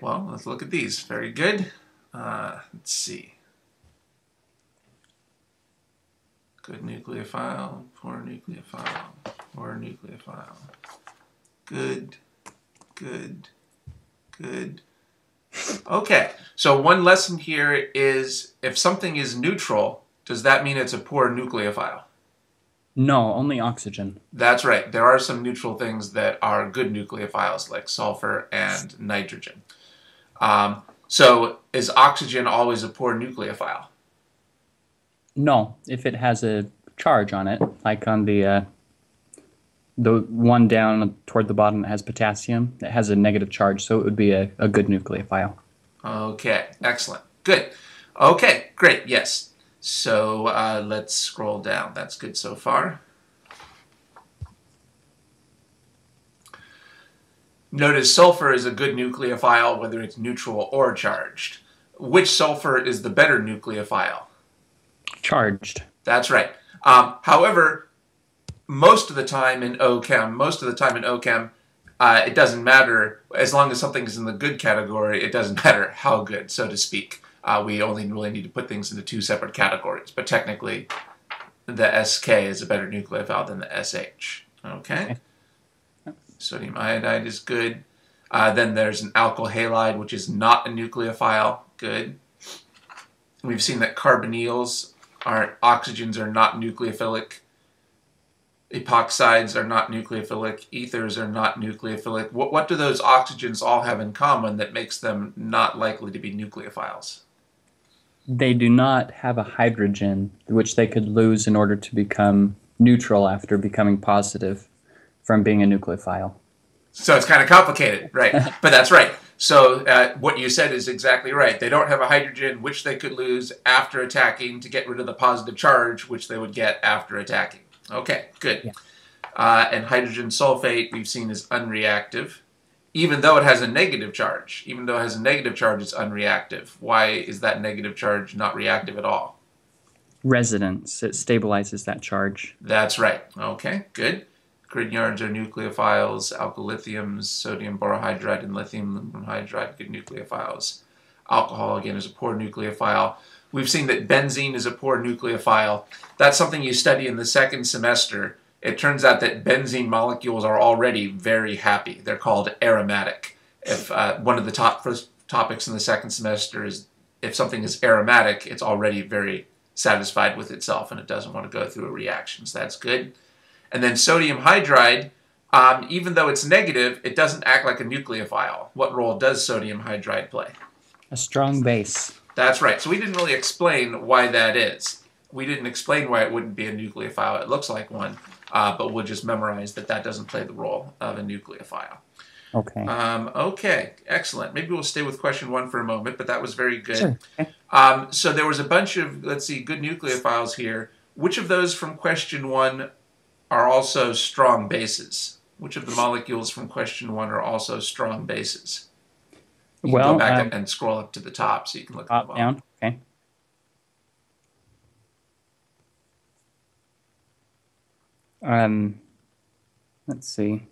well, let's look at these. Very good. Let's see. Good nucleophile, poor nucleophile, poor nucleophile. Good, good, good. Okay, so one lesson here is if something is neutral, does that mean it's a poor nucleophile? No, only oxygen. That's right. There are some neutral things that are good nucleophiles, like sulfur and nitrogen. So is oxygen always a poor nucleophile? No, if it has a charge on it, like on the one down toward the bottom that has potassium, that has a negative charge, so it would be a good nucleophile. Okay, excellent. Good. Okay, great, yes. So let's scroll down. That's good so far. Notice sulfur is a good nucleophile whether it's neutral or charged. Which sulfur is the better nucleophile? Charged. That's right. However, most of the time in OChem, it doesn't matter. As long as something is in the good category, it doesn't matter how good, so to speak. We only really need to put things into two separate categories. But technically, the SK is a better nucleophile than the SH. Okay? Sodium iodide is good. Then there's an alkyl halide, which is not a nucleophile. Good. We've seen that carbonyls oxygens are not nucleophilic. Epoxides are not nucleophilic. Ethers are not nucleophilic. What do those oxygens all have in common that makes them not likely to be nucleophiles? They do not have a hydrogen, which they could lose in order to become neutral after becoming positive from being a nucleophile. So it's kind of complicated, right? But that's right. So what you said is exactly right. They don't have a hydrogen, which they could lose after attacking to get rid of the positive charge, which they would get after attacking. Okay, good. Yeah. And hydrogen sulfate we've seen is unreactive, even though it has a negative charge. Even though it has a negative charge, it's unreactive. Why is that negative charge not reactive at all? Resonance. It stabilizes that charge. That's right. Okay, good. Grignards are nucleophiles, alkyl lithiums, sodium borohydride, and lithium aluminum hydride, good nucleophiles. Alcohol, again, is a poor nucleophile. We've seen that benzene is a poor nucleophile. That's something you study in the second semester. It turns out that benzene molecules are already very happy. They're called aromatic. If one of the first topics in the second semester is if something is aromatic, it's already very satisfied with itself and it doesn't want to go through a reaction. So that's good. And then sodium hydride, even though it's negative, it doesn't act like a nucleophile. What role does sodium hydride play? A strong base. That's right. So we didn't really explain why that is. We didn't explain why it wouldn't be a nucleophile. It looks like one, but we'll just memorize that that doesn't play the role of a nucleophile. Okay. Okay, excellent. Maybe we'll stay with question one for a moment, but that was very good. Sure. Okay. So there was a bunch of, let's see, good nucleophiles here. Which of those from question one are also strong bases? Which of the molecules from question one are also strong bases? You can go back and scroll up to the top so you can look at them all. Down. Okay. Let's see.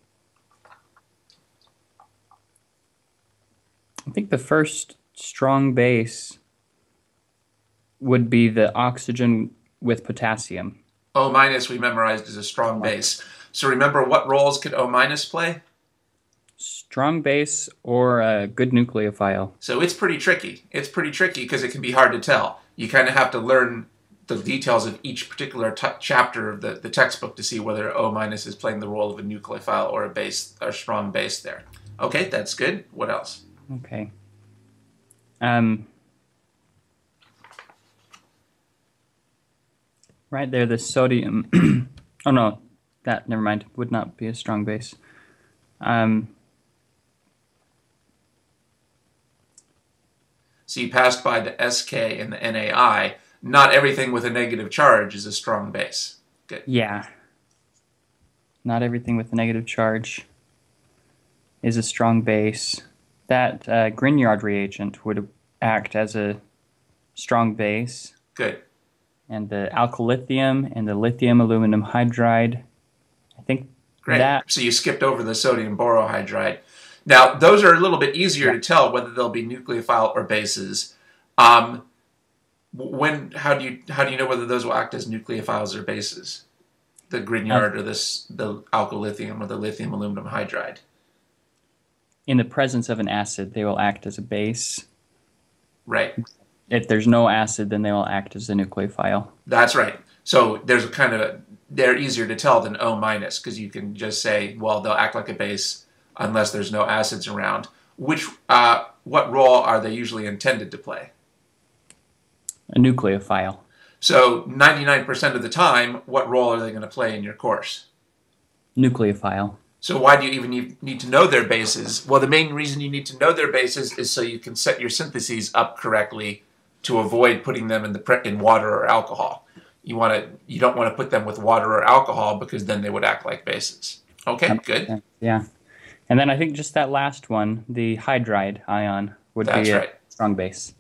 I think the first strong base would be the oxygen with potassium. O minus we memorized as a strong base. So remember, what roles could O minus play? Strong base or a good nucleophile. So it's pretty tricky. It's pretty tricky because it can be hard to tell. You kind of have to learn the details of each particular chapter of the textbook to see whether O minus is playing the role of a nucleophile or a base, or strong base there. Okay, that's good. What else? Okay. Right there, the sodium. Oh no, never mind. Would not be a strong base. So you passed by the SK and the NAI. Not everything with a negative charge is a strong base. Good. Yeah. Not everything with a negative charge is a strong base. That Grignard reagent would act as a strong base. Good. And the alkyl lithium and the lithium aluminum hydride. I think Great. that. So you skipped over the sodium borohydride. Now, those are a little bit easier to tell whether they'll be nucleophile or bases. How do you know whether those will act as nucleophiles or bases? The Grignard or the alkyl lithium or the lithium aluminum hydride. In the presence of an acid, they will act as a base. Right. If there's no acid, then they will act as a nucleophile. That's right. So there's they're easier to tell than O minus, because you can just say, well, they'll act like a base unless there's no acids around. What role are they usually intended to play? A nucleophile. So 99% of the time, what role are they going to play in your course? Nucleophile. So why do you even need to know their bases? Well, the main reason you need to know their bases is so you can set your syntheses up correctly to avoid putting them in water or alcohol. You don't want to put them with water or alcohol because then they would act like bases. Okay, good. Yeah. And then I think just that last one, the hydride ion, would be a strong base.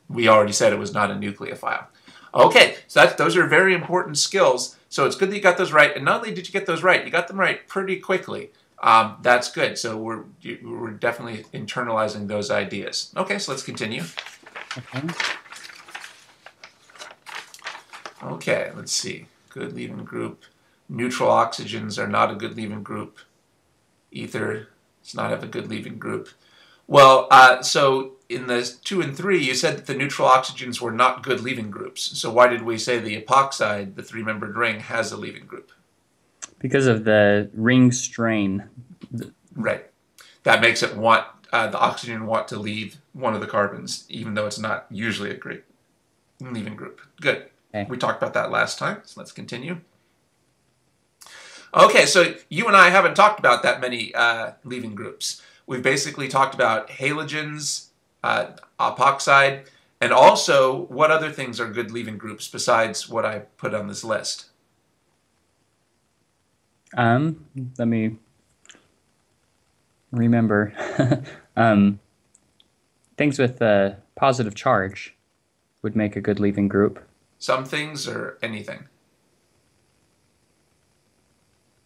We already said it was not a nucleophile. Okay, so those are very important skills. So it's good that you got those right. And not only did you get those right, you got them right pretty quickly. That's good. So we're definitely internalizing those ideas. Okay, so let's continue. Okay, let's see. Good leaving group. Neutral oxygens are not a good leaving group. Ether does not have a good leaving group. Well, so in the 2 and 3, you said that the neutral oxygens were not good leaving groups. So why did we say the epoxide, the 3-membered ring, has a leaving group? Because of the ring strain. Right. That makes it want the oxygen want to leave one of the carbons, even though it's not usually a great leaving group. Good. Okay. We talked about that last time, so let's continue. Okay, so you and I haven't talked about that many leaving groups. We've basically talked about halogens, epoxide, and also what other things are good leaving groups besides what I put on this list? Let me remember. Things with a positive charge would make a good leaving group. Some things or anything?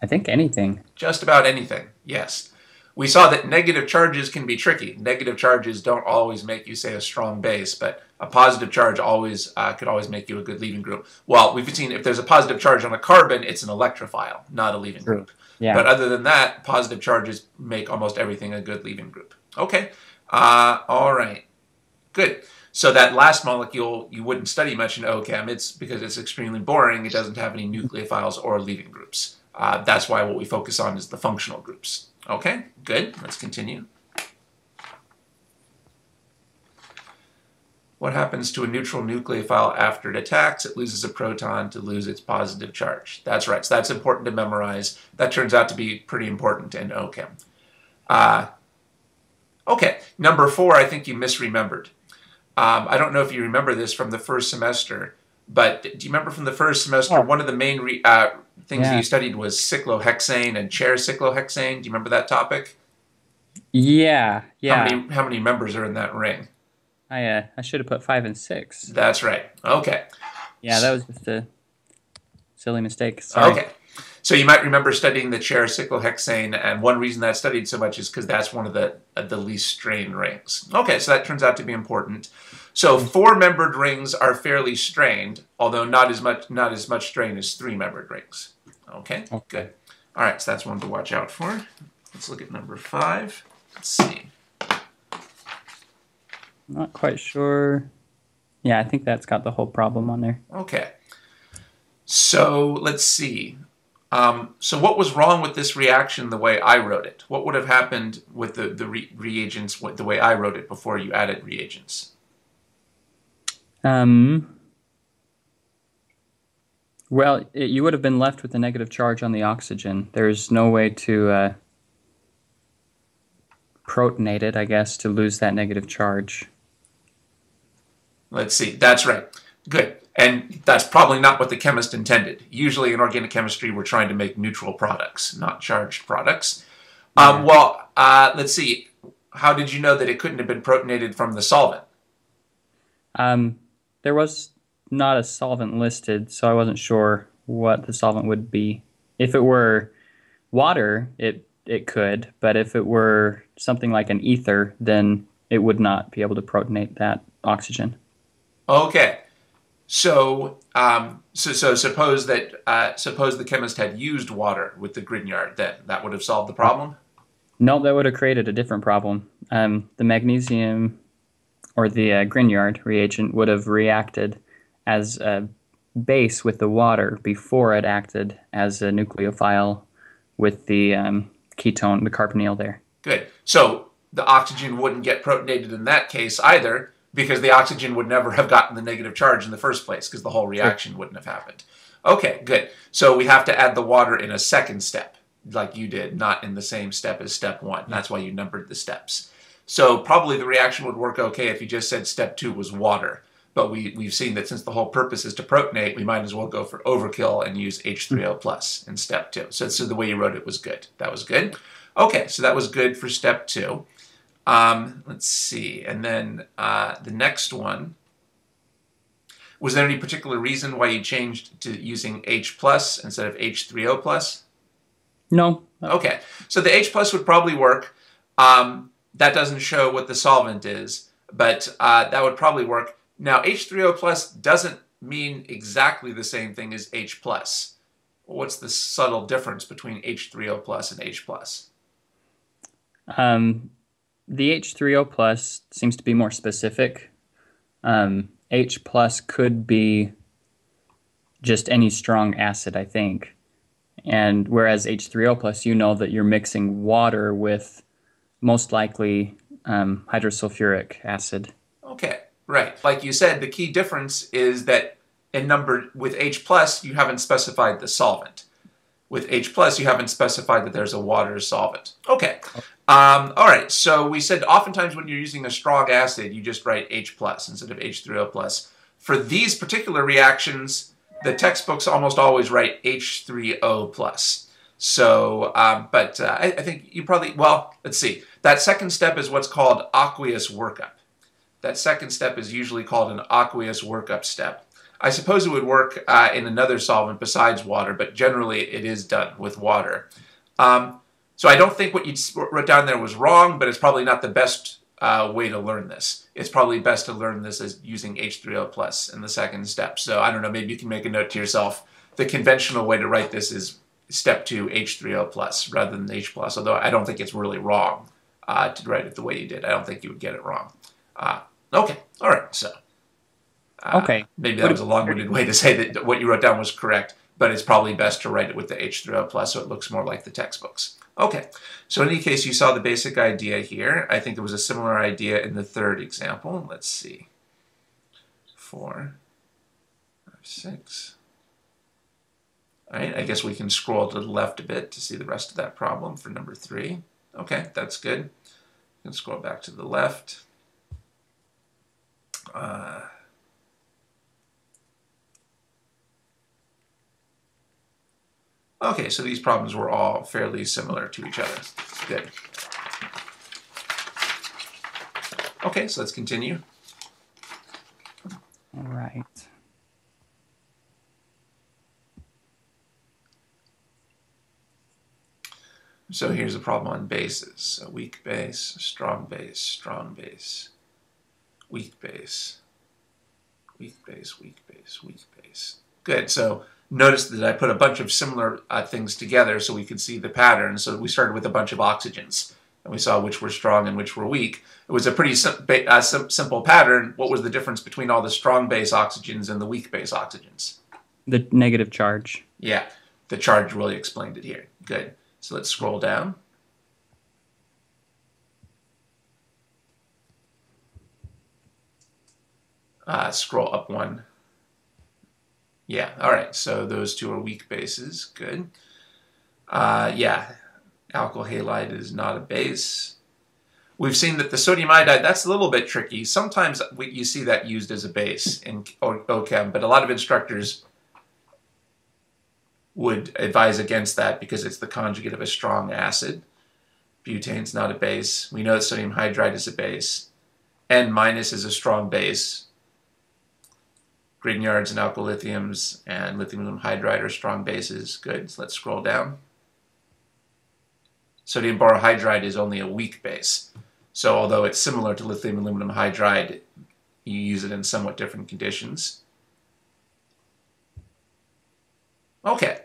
I think anything. Just about anything, yes. We saw that negative charges can be tricky. Negative charges don't always make you, say, a strong base, but a positive charge could always make you a good leaving group. Well, we've seen if there's a positive charge on a carbon, it's an electrophile, not a leaving group. Yeah. But other than that, positive charges make almost everything a good leaving group. Okay, all right, good. So that last molecule you wouldn't study much in OChem. It's because it's extremely boring. It doesn't have any nucleophiles or leaving groups. That's why what we focus on is the functional groups. Okay, good. Let's continue. What happens to a neutral nucleophile after it attacks? It loses a proton to lose its positive charge. That's right. So that's important to memorize. That turns out to be pretty important in OChem. Okay, number 4, I think you misremembered. I don't know if you remember this from the first semester, but do you remember from the first semester, one of the main things that you studied was cyclohexane and chair cyclohexane? Do you remember that topic? Yeah. How many members are in that ring? I should have put 5 and 6. That's right. Okay. Yeah, that was just a silly mistake. Sorry. Okay. So you might remember studying the chair cyclohexane, and one reason that's studied so much is because that's one of the least strained rings. Okay, so that turns out to be important. So 4-membered rings are fairly strained, although not as much strain as 3-membered rings. Okay, good. All right, so that's one to watch out for. Let's look at number 5. Let's see. Not quite sure. Yeah, I think that's got the whole problem on there. Okay. So let's see. So what was wrong with this reaction the way I wrote it? What would have happened with the reagents the way I wrote it before you added reagents? Well, you would have been left with a negative charge on the oxygen. There's no way to protonate it, I guess, to lose that negative charge. Let's see. That's right. Good. And that's probably not what the chemist intended. Usually in organic chemistry, we're trying to make neutral products, not charged products. Let's see. How did you know that it couldn't have been protonated from the solvent? There was not a solvent listed, so I wasn't sure what the solvent would be. If it were water, it it could, but if it were something like an ether, then it would not be able to protonate that oxygen. Okay. So, so suppose that suppose the chemist had used water with the Grignard, then that would have solved the problem. No, that would have created a different problem. The magnesium or the Grignard reagent would have reacted as a base with the water before it acted as a nucleophile with the ketone, the carbonyl there. Good. So the oxygen wouldn't get protonated in that case either, because the oxygen would never have gotten the negative charge in the first place, because the whole reaction wouldn't have happened. Okay, good. So we have to add the water in a second step, like you did, not in the same step as step one. That's why you numbered the steps. So probably the reaction would work okay if you just said step 2 was water. But we've seen that since the whole purpose is to protonate, we might as well go for overkill and use H3O plus in step 2. So the way you wrote it was good. That was good. Okay, so that was good for step 2. Let's see. And then the next one, was there any particular reason why you changed to using H plus instead of H3O plus? No. Okay, so the H plus would probably work. That doesn't show what the solvent is, but that would probably work. Now, H3O plus doesn't mean exactly the same thing as H plus. What's the subtle difference between H3O plus and H plus? The H3O plus seems to be more specific. H plus could be just any strong acid, I think. And whereas H3O plus, you know that you're mixing water with most likely hydrosulfuric acid. Okay, right. Like you said, the key difference is that with H plus, you haven't specified the solvent. With H plus, you haven't specified that there's a water solvent. Okay. All right, so we said oftentimes when you're using a strong acid, you just write H plus instead of H3O plus. For these particular reactions, the textbooks almost always write H3O plus. So, I think you probably, well, let's see. That second step is what's called aqueous workup. That second step is usually called an aqueous workup step. I suppose it would work in another solvent besides water, but generally it is done with water. So I don't think what you wrote down there was wrong, but it's probably not the best way to learn this. It's probably best to learn this as using H3O plus in the second step. So I don't know, maybe you can make a note to yourself. The conventional way to write this is step 2 H3O plus rather than H plus, although I don't think it's really wrong to write it the way you did. I don't think you would get it wrong. Okay, all right, so Okay. maybe that was a long-winded way to say that what you wrote down was correct, but it's probably best to write it with the H3O plus so it looks more like the textbooks. Okay, so in any case, you saw the basic idea here. I think there was a similar idea in the third example. Let's see. 4, 5, 6. All right, I guess we can scroll to the left a bit to see the rest of that problem for number 3. Okay, that's good. You can scroll back to the left. Okay, so these problems were all fairly similar to each other. Good. Okay, so let's continue. All right. So here's a problem on bases. A weak base, strong base, strong base, weak base, weak base, weak base, weak base. Good, so notice that I put a bunch of similar things together so we could see the pattern. So we started with a bunch of oxygens, and we saw which were strong and which were weak. It was a pretty simple pattern. What was the difference between all the strong base oxygens and the weak base oxygens? The negative charge. Yeah, the charge really explained it here. Good. So let's scroll down. Scroll up one. Yeah, all right, so those two are weak bases. Good. Yeah, alkyl halide is not a base. We've seen that the sodium iodide, that's a little bit tricky. Sometimes you see that used as a base in OChem, but a lot of instructors would advise against that because it's the conjugate of a strong acid. Butane's not a base. We know that sodium hydride is a base. N minus is a strong base. Grignards and alkyl lithiums and lithium hydride are strong bases. Good, so let's scroll down. Sodium borohydride is only a weak base. So although it's similar to lithium aluminum hydride, you use it in somewhat different conditions. Okay.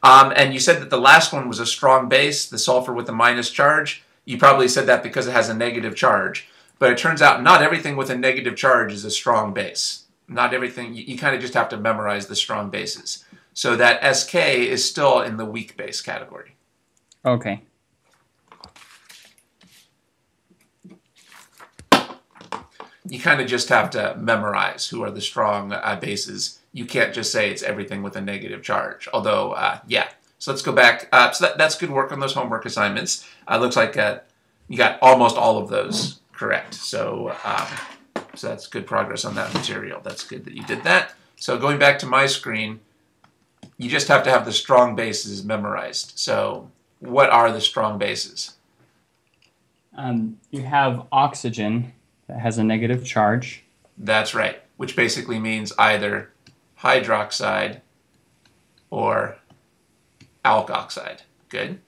And you said that the last one was a strong base, the sulfur with a minus charge. You probably said that because it has a negative charge. But it turns out not everything with a negative charge is a strong base. Not everything, you kind of just have to memorize the strong bases. So that SK is still in the weak base category. Okay. You kind of just have to memorize who are the strong bases. You can't just say it's everything with a negative charge. Although, yeah. So let's go back. So that's good work on those homework assignments. Looks like you got almost all of those correct. So, so that's good progress on that material. That's good that you did that. So going back to my screen, you just have to have the strong bases memorized. So what are the strong bases? You have oxygen that has a negative charge. That's right, which basically means either hydroxide or alkoxide. Good.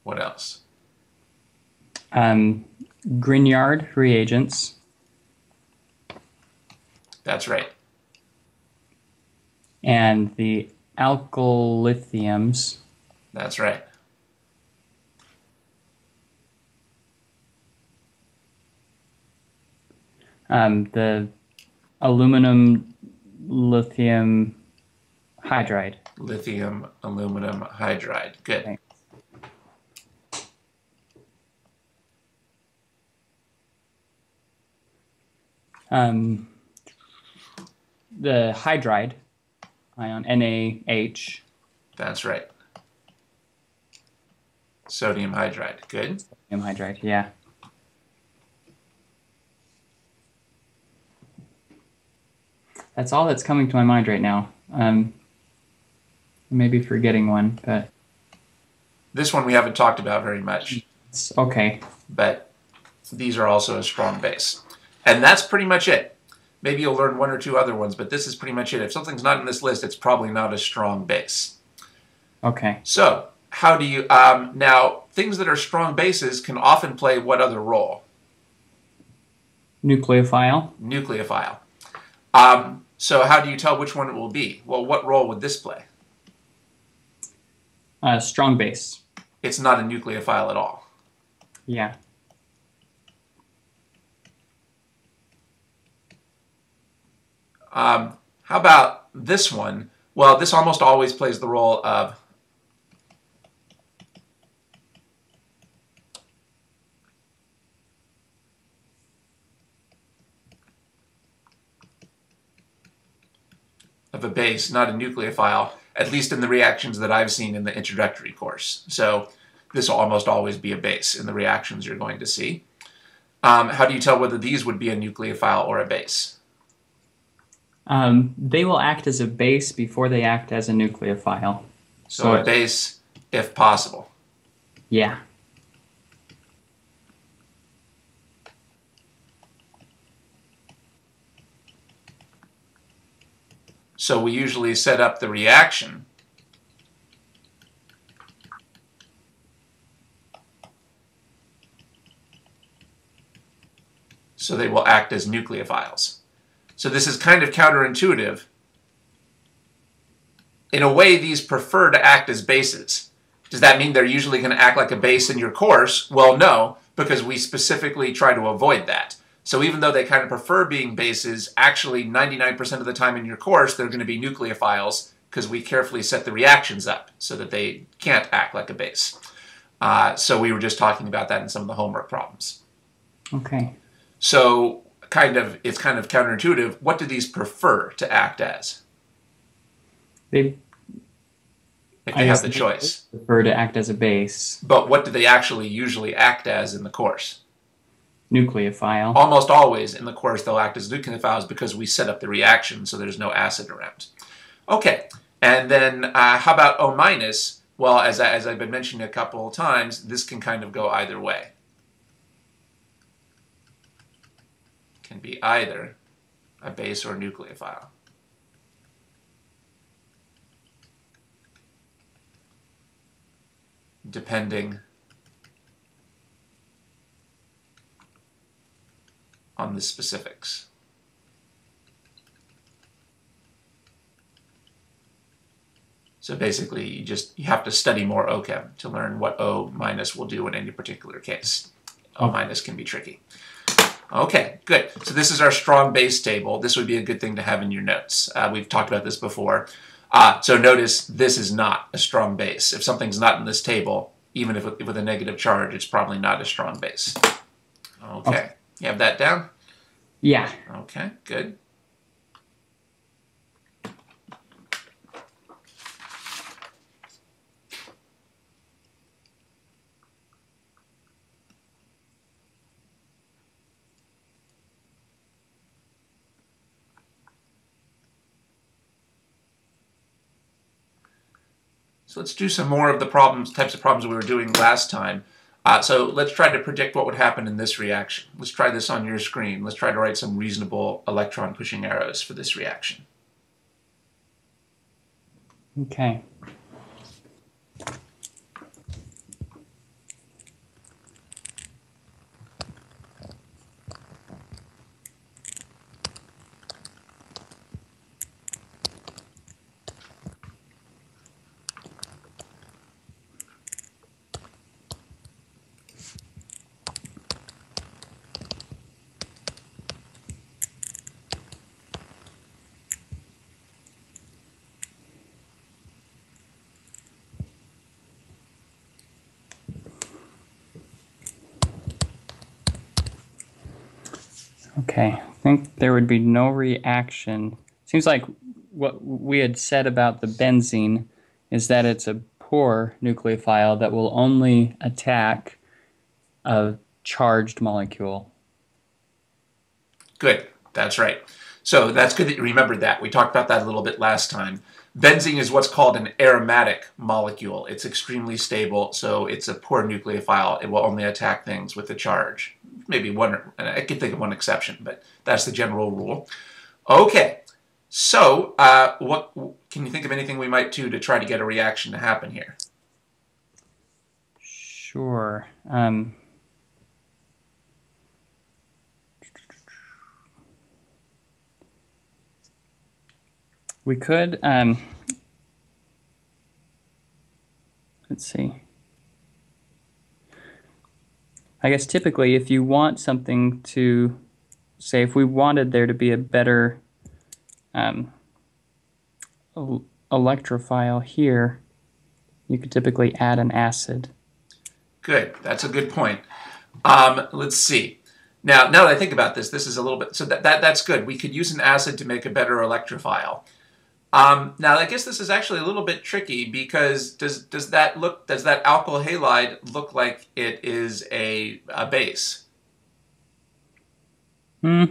What else? Grignard reagents. That's right. And the alkyl lithiums. That's right. The aluminum lithium hydride. Lithium aluminum hydride. Good. Okay. The hydride ion, NaH. That's right. Sodium hydride. Good. Sodium hydride, yeah. That's all that's coming to my mind right now. I may be forgetting one, but... This one we haven't talked about very much. It's okay. But these are also a strong base. And that's pretty much it. Maybe you'll learn one or two other ones, but this is pretty much it. If something's not in this list, it's probably not a strong base. Okay. So, how do you... now, things that are strong bases can often play what other role? Nucleophile. Nucleophile. So how do you tell which one it will be? Well, what role would this play? Strong base. It's not a nucleophile at all. Yeah. How about this one? Well, this almost always plays the role of a base, not a nucleophile, at least in the reactions that I've seen in the introductory course. So this will almost always be a base in the reactions you're going to see. How do you tell whether these would be a nucleophile or a base? They will act as a base before they act as a nucleophile. So a base, if possible. Yeah. So we usually set up the reaction so they will act as nucleophiles. So this is kind of counterintuitive. In a way, these prefer to act as bases. Does that mean they're usually going to act like a base in your course? Well, no, because we specifically try to avoid that. So even though they kind of prefer being bases, actually 99% of the time in your course, they're going to be nucleophiles because we carefully set the reactions up so that they can't act like a base. So we were just talking about that in some of the homework problems. Okay. So it's kind of counterintuitive. What do these prefer to act as? If they have the choice. Prefer to act as a base. But what do they actually usually act as in the course? Nucleophile. Almost always in the course they'll act as nucleophiles because we set up the reaction so there's no acid around. Okay, and then how about O-? Well, as I've been mentioning a couple of times, this can kind of go either way. Can be either a base or a nucleophile. depending on the specifics. So basically, you have to study more OChem to learn what O minus will do in any particular case. O minus can be tricky. Okay, good. So this is our strong base table. This would be a good thing to have in your notes. We've talked about this before. So notice this is not a strong base. If something's not in this table, even if with a negative charge, it's probably not a strong base. Okay. You have that down? Yeah. Okay, good. So let's do some more of the types of problems we were doing last time. So let's try to predict what would happen in this reaction. Let's try this on your screen. Let's try to write some reasonable electron pushing arrows for this reaction. Okay. Okay, I think there would be no reaction. Seems like what we had said about the benzene is that it's a poor nucleophile that will only attack a charged molecule. Good, that's right. So that's good that you remembered that. We talked about that a little bit last time. Benzene is what's called an aromatic molecule. It's extremely stable, so it's a poor nucleophile. It will only attack things with a charge. Maybe one, I can think of one exception, but that's the general rule. Okay, so what can you think of anything we might do to try to get a reaction to happen here? Sure. We could, let's see. I guess typically if you want something to, say if we wanted there to be a better electrophile here, you could typically add an acid. Good, that's a good point. Let's see. Now that I think about this, this is a little bit, so that's good. We could use an acid to make a better electrophile. Now I guess this is actually a little bit tricky because does that alkyl halide look like it is a base? No.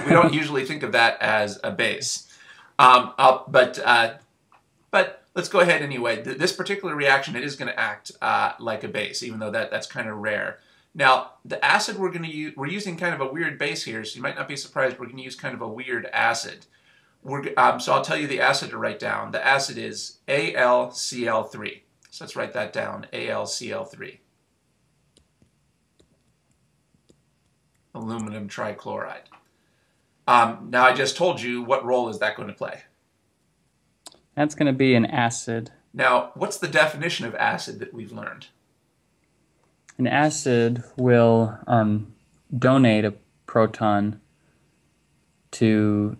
We don't usually think of that as a base. But let's go ahead anyway. This particular reaction, it is going to act like a base, even though that's kind of rare. Now, the acid we're using kind of a weird base here, so you might not be surprised. We're going to use kind of a weird acid. So I'll tell you the acid to write down. The acid is AlCl3. So let's write that down, AlCl3. Aluminum trichloride. Now I just told you, what role is that going to play? That's going to be an acid. Now, what's the definition of acid that we've learned? An acid will donate a proton to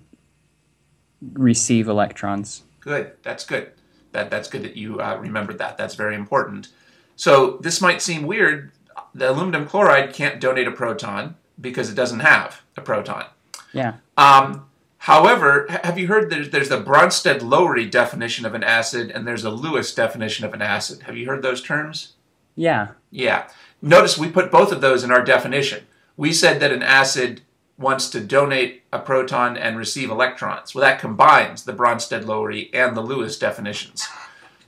receive electrons. Good. That's good. That's good that you remembered that. That's very important. So this might seem weird. The aluminum chloride can't donate a proton because it doesn't have a proton. Yeah. However, have you heard there's the Bronsted-Lowry definition of an acid and there's a Lewis definition of an acid? Have you heard those terms? Yeah. Yeah. Notice we put both of those in our definition. We said that an acid wants to donate a proton and receive electrons. Well, that combines the Bronsted-Lowry and the Lewis definitions,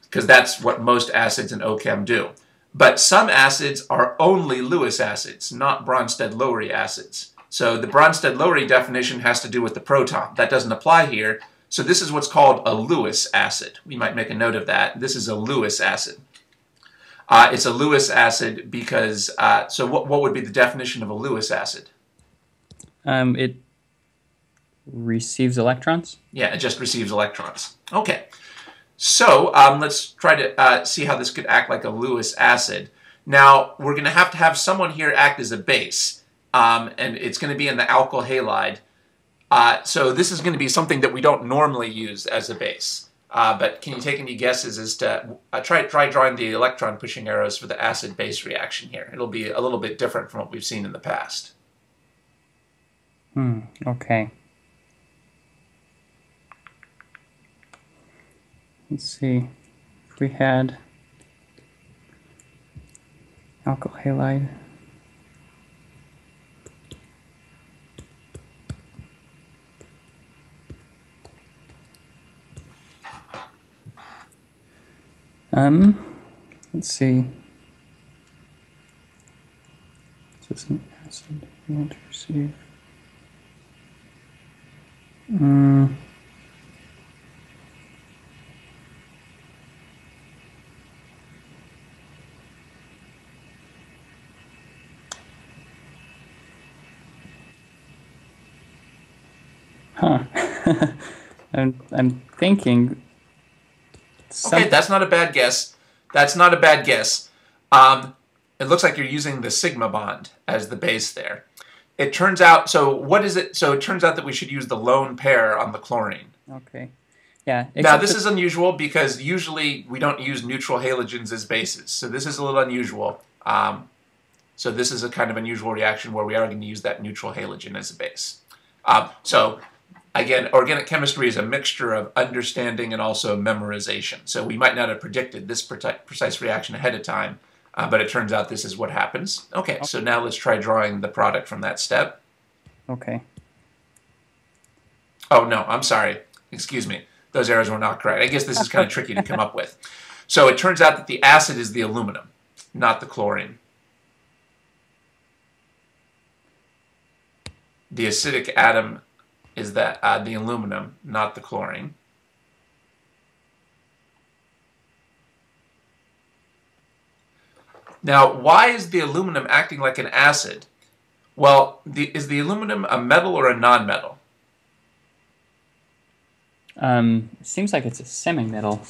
because that's what most acids in OChem do. But some acids are only Lewis acids, not Bronsted-Lowry acids. So the Bronsted-Lowry definition has to do with the proton. That doesn't apply here, So this is what's called a Lewis acid. We might make a note of that. This is a Lewis acid. It's a Lewis acid because, so what would be the definition of a Lewis acid? It receives electrons. Yeah, it just receives electrons. Okay. So let's try to see how this could act like a Lewis acid. Now, we're going to have someone here act as a base, and it's going to be in the alkyl halide. So this is going to be something that we don't normally use as a base. But can you take any guesses as to, try drawing the electron-pushing arrows for the acid-base reaction here. It'll be a little bit different from what we've seen in the past. Okay. Let's see. If we had alkyl halide. Let's see. Is this an acid you want to receive? Huh. I'm thinking. Okay, that's not a bad guess. That's not a bad guess. It looks like you're using the sigma bond as the base there. It turns out, so what is it? So it turns out that we should use the lone pair on the chlorine. Okay. Yeah. Now this is unusual because usually we don't use neutral halogens as bases. So this is a little unusual. So this is a kind of unusual reaction where we are going to use that neutral halogen as a base. So again, organic chemistry is a mixture of understanding and also memorization. So we might not have predicted this precise reaction ahead of time, but it turns out this is what happens. Okay, so now let's try drawing the product from that step. Okay. Oh, no, I'm sorry. Excuse me. Those arrows were not correct. I guess this is kind of tricky to come up with. So it turns out that the acid is the aluminum, not the chlorine. The acidic atom is that the aluminum, not the chlorine. Now, why is the aluminum acting like an acid? Well, is the aluminum a metal or a non-metal? It seems like it's a semi-metal.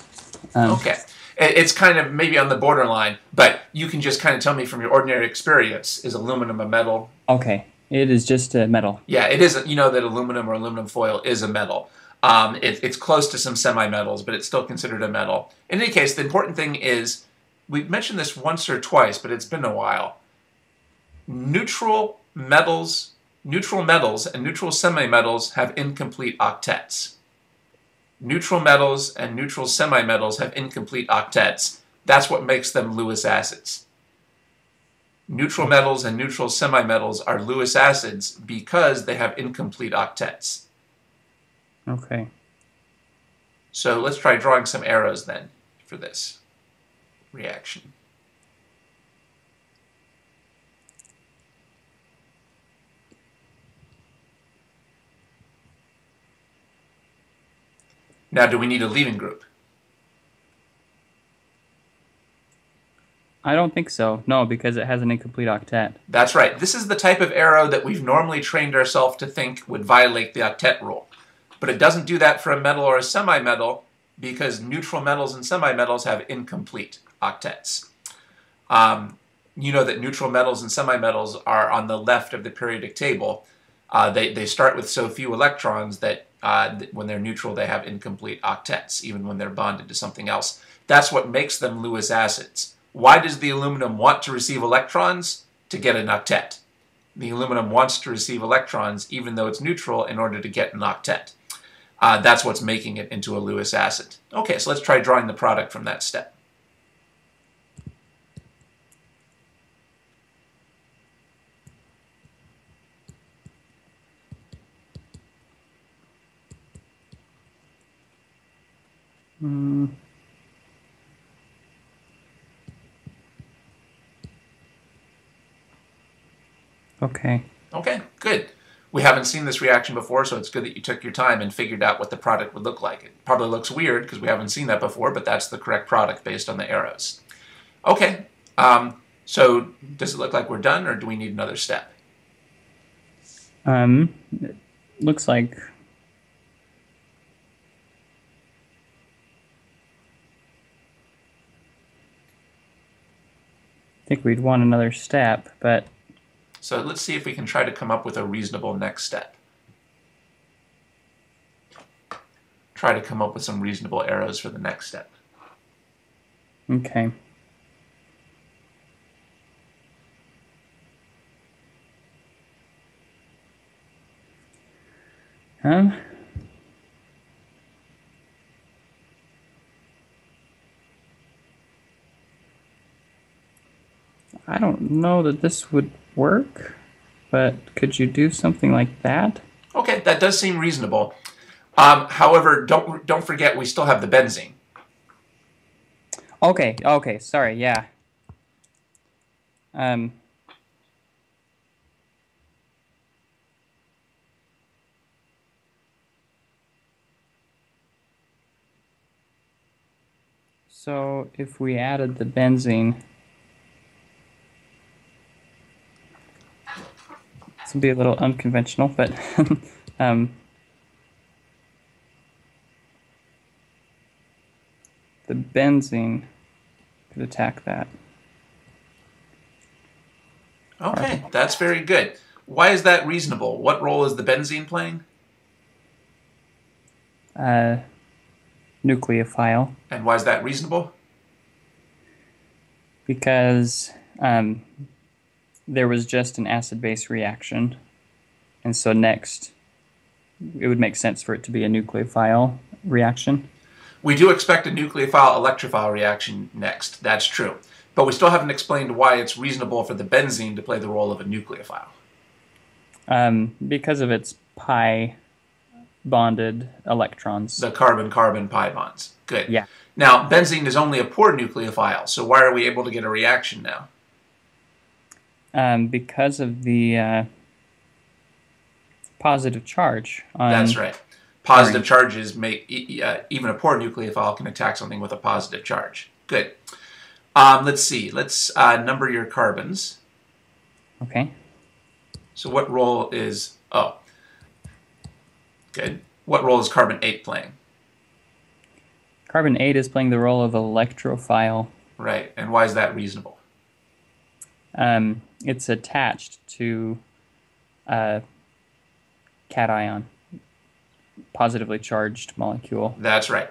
Okay. It's kind of maybe on the borderline, but you can just kind of tell me from your ordinary experience, is aluminum a metal? Okay. It is just a metal. Yeah, it is. You know that aluminum or aluminum foil is a metal. It's close to some semi-metals, but it's still considered a metal. In any case, the important thing is, we've mentioned this once or twice, but it's been a while. Neutral metals and neutral semi-metals have incomplete octets. Neutral metals and neutral semi-metals have incomplete octets. That's what makes them Lewis acids. Neutral metals and neutral semi-metals are Lewis acids because they have incomplete octets. Okay. So let's try drawing some arrows then for this reaction. Now, do we need a leaving group? I don't think so. No, because it has an incomplete octet. That's right. This is the type of arrow that we've normally trained ourselves to think would violate the octet rule. But it doesn't do that for a metal or a semi-metal because neutral metals and semi-metals have incomplete octets. You know that neutral metals and semi-metals are on the left of the periodic table. They start with so few electrons that when they're neutral, they have incomplete octets, even when they're bonded to something else. That's what makes them Lewis acids. Why does the aluminum want to receive electrons? To get an octet. The aluminum wants to receive electrons, even though it's neutral, in order to get an octet. That's what's making it into a Lewis acid. Okay, so let's try drawing the product from that step. Okay. Okay, good. We haven't seen this reaction before, so it's good that you took your time and figured out what the product would look like. It probably looks weird because we haven't seen that before, but that's the correct product based on the arrows. Okay, so does it look like we're done, or do we need another step? It looks like I think we'd want another step, but So let's see if we can try to come up with a reasonable next step. Try to come up with some reasonable arrows for the next step. okay. Um, I don't know that this would work, but could you do something like that? Okay, that does seem reasonable. However, don't forget we still have the benzene. Okay, okay, sorry, yeah. So if we added the benzene, this would be a little unconventional, but the benzene could attack that. Okay, that's very good. Why is that reasonable? What role is the benzene playing? Nucleophile, And why is that reasonable? because there was just an acid-base reaction, and so next it would make sense for it to be a nucleophile reaction. We do expect a nucleophile-electrophile reaction next. That's true. But we still haven't explained why it's reasonable for the benzene to play the role of a nucleophile. Because of its pi bonded electrons. The carbon-carbon pi bonds. Good. Yeah. Now, benzene is only a poor nucleophile, so why are we able to get a reaction now? Because of the positive charge on... That's right. Positive charges make, even a poor nucleophile can attack something with a positive charge. Good. Let's see. Let's number your carbons. Okay. So what role is... Oh. Good. What role is carbon 8 playing? Carbon 8 is playing the role of electrophile. Right. And why is that reasonable? It's attached to a cation, positively charged molecule. That's right.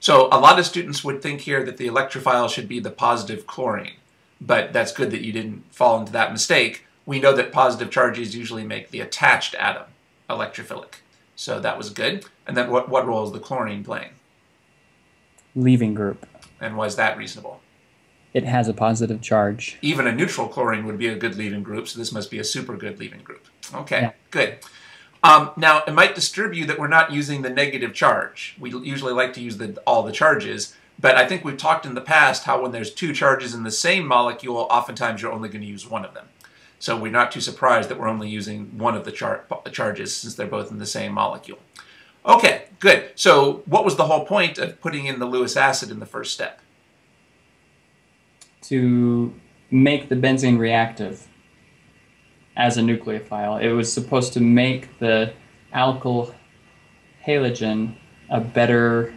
So a lot of students would think here that the electrophile should be the positive chlorine, but that's good that you didn't fall into that mistake. We know that positive charges usually make the attached atom electrophilic. So that was good. And then what role is the chlorine playing? Leaving group. And why is that reasonable? It has a positive charge. Even a neutral chlorine would be a good leaving group, so this must be a super good leaving group. Okay, yeah. Good. Now, it might disturb you that we're not using the negative charge. We usually like to use all the charges, but I think we've talked in the past how when there's two charges in the same molecule, oftentimes you're only going to use one of them. So we're not too surprised that we're only using one of the charges since they're both in the same molecule. Okay, good. So what was the whole point of putting in the Lewis acid in the first step? To make the benzene reactive as a nucleophile. It was supposed to make the alkyl halogen a better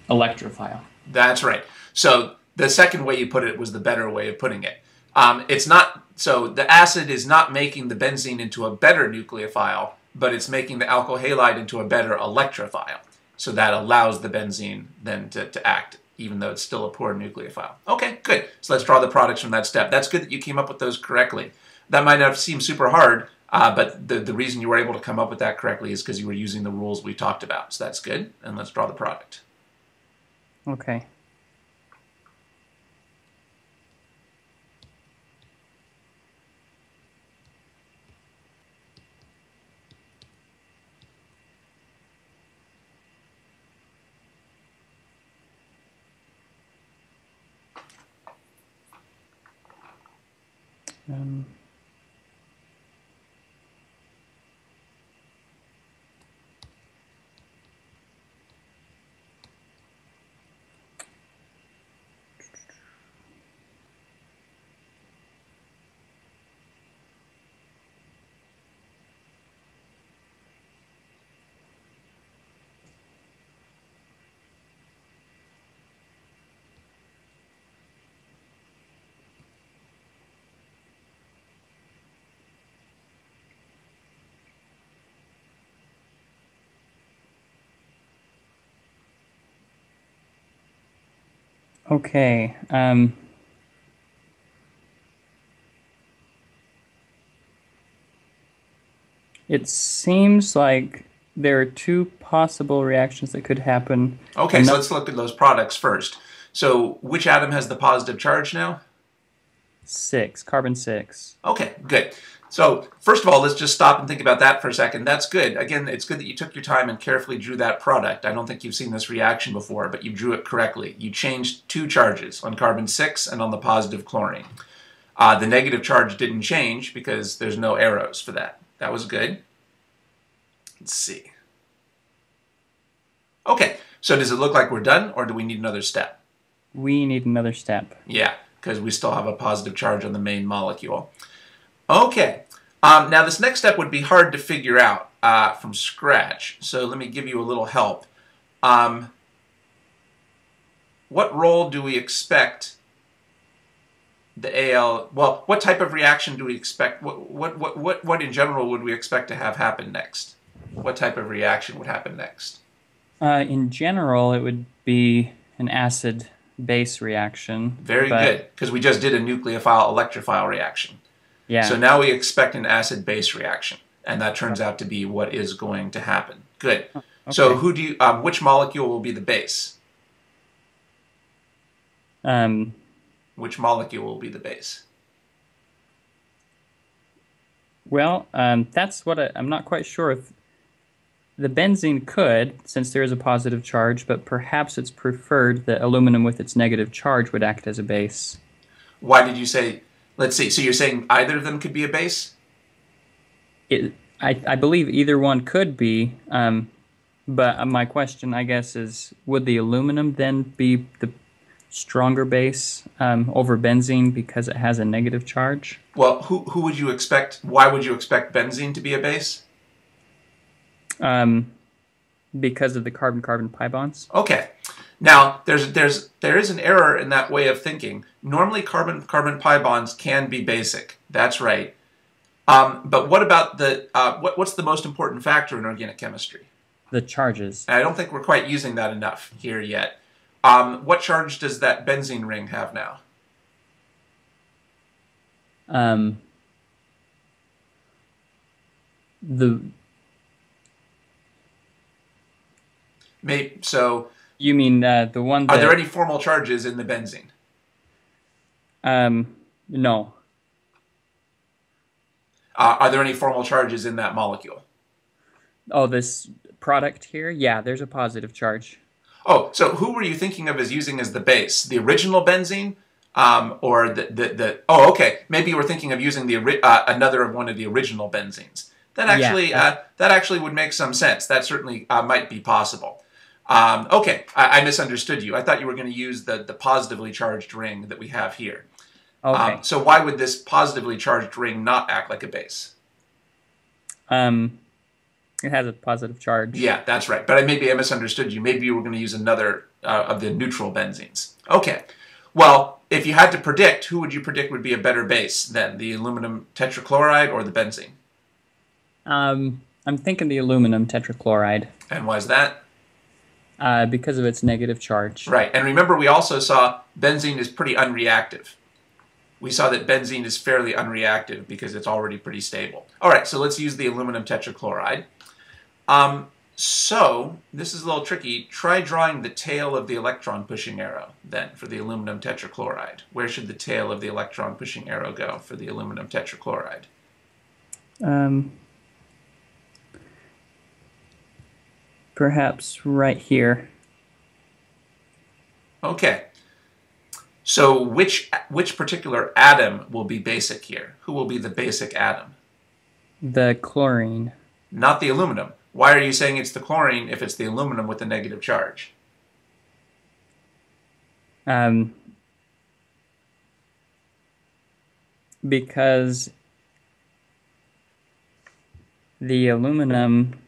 electrophile. That's right. So the second way you put it was the better way of putting it. It's not, so the acid is not making the benzene into a better nucleophile, but it's making the alkyl halide into a better electrophile. So that allows the benzene then to act, even though it's still a poor nucleophile. Okay, good. So let's draw the products from that step. That's good that you came up with those correctly. That might not seem super hard, but the reason you were able to come up with that correctly is because you were using the rules we talked about. So that's good. And let's draw the product. Okay. Okay. It seems like there are two possible reactions that could happen. Okay, so Another let's look at those products first. So which atom has the positive charge now? six, carbon six. Okay, good. So first of all, let's just stop and think about that for a second. That's good. Again, it's good that you took your time and carefully drew that product. I don't think you've seen this reaction before, but you drew it correctly. You changed two charges on carbon 6 and on the positive chlorine. The negative charge didn't change because there's no arrows for that. That was good. Let's see. Okay, so does it look like we're done, or do we need another step? We need another step. Yeah, because we still have a positive charge on the main molecule. Okay, now this next step would be hard to figure out from scratch, so let me give you a little help. What role do we expect the Al, well, what type of reaction do we expect, what in general would we expect to have happen next? What type of reaction would happen next? In general, it would be an acid-base reaction. Very good, because we just did a nucleophile-electrophile reaction. Yeah. So now we expect an acid-base reaction, and that turns out to be what is going to happen. Good. Okay. So who do you, which molecule will be the base? Which molecule will be the base? Well, that's what I'm not quite sure if the benzene could, since there is a positive charge, but perhaps it's preferred that aluminum with its negative charge would act as a base. Why did you say, let's see, so you're saying either of them could be a base? I believe either one could be, but my question, I guess, is would the aluminum then be the stronger base over benzene because it has a negative charge? Well, who would you expect, why would you expect benzene to be a base? Because of the carbon-carbon pi bonds. Okay. Now, there is an error in that way of thinking. Normally, carbon-carbon pi bonds can be basic. That's right. But what about the, what's the most important factor in organic chemistry? The charges. And I don't think we're quite using that enough here yet. What charge does that benzene ring have now? So, you mean the one that... Are there any formal charges in the benzene? No. Are there any formal charges in that molecule? Oh, this product here? Yeah, there's a positive charge. Oh, so who were you thinking of as using as the base? The original benzene? Or oh, okay. Maybe you were thinking of using the another of one of the original benzenes. That actually would make some sense. That certainly might be possible. Okay, I misunderstood you. I thought you were going to use the positively charged ring that we have here. Okay. So why would this positively charged ring not act like a base? It has a positive charge. Yeah, that's right. But maybe I misunderstood you. Maybe you were going to use another of the neutral benzenes. Okay. Well, if you had to predict, who would you predict would be a better base then? The aluminum tetrachloride or the benzene? I'm thinking the aluminum tetrachloride. And why is that? Because of its negative charge. Right. And remember, we also saw benzene is pretty unreactive. We saw that benzene is fairly unreactive because it's already pretty stable. All right, so let's use the aluminum tetrachloride. So, this is a little tricky. Try drawing the tail of the electron-pushing arrow, then, for the aluminum tetrachloride. Where should the tail of the electron-pushing arrow go for the aluminum tetrachloride? Perhaps right here. Okay. So, which particular atom will be basic here? Who will be the basic atom? The chlorine. Not the aluminum. Why are you saying it's the chlorine if it's the aluminum with the negative charge? Because the aluminum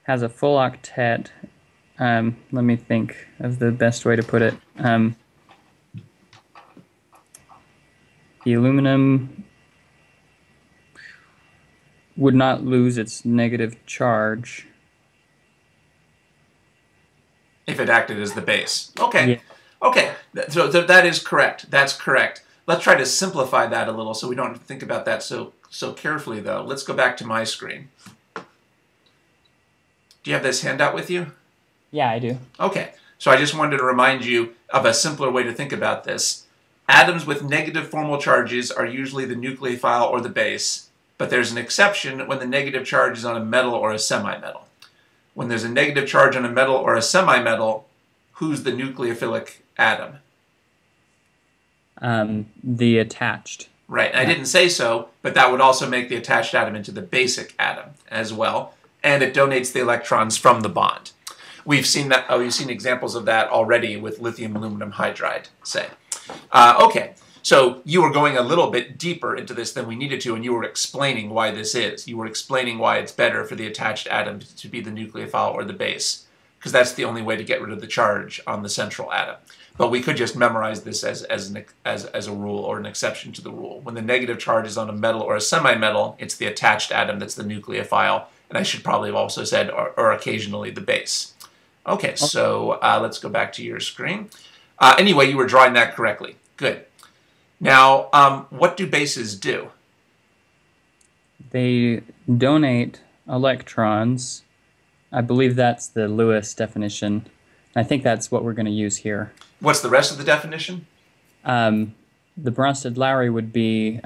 has a full octet. Let me think of the best way to put it. The aluminum would not lose its negative charge. if it acted as the base. Okay. Yeah. Okay. So that is correct. That's correct. Let's try to simplify that a little so we don't think about that so carefully, though. Let's go back to my screen. Do you have this handout with you? Yeah, I do. Okay. So I just wanted to remind you of a simpler way to think about this. Atoms with negative formal charges are usually the nucleophile or the base, but there's an exception when the negative charge is on a metal or a semi-metal. When there's a negative charge on a metal or a semi-metal, who's the nucleophilic atom? The attached. Right. And I didn't say so, but that would also make the attached atom into the basic atom as well, and it donates the electrons from the bond. We've seen that. Oh, you've seen examples of that already with lithium aluminum hydride, say. Okay. So you were going a little bit deeper into this than we needed to, and you were explaining why this is. You were explaining why it's better for the attached atom to be the nucleophile or the base, because that's the only way to get rid of the charge on the central atom. But we could just memorize this as a rule or an exception to the rule. When the negative charge is on a metal or a semi-metal, it's the attached atom that's the nucleophile, and I should probably have also said, or occasionally, the base. Okay, so let's go back to your screen. Anyway, you were drawing that correctly. Good. Now, what do bases do? They donate electrons. I believe that's the Lewis definition. I think that's what we're going to use here. What's the rest of the definition? The Bronsted-Lowry would be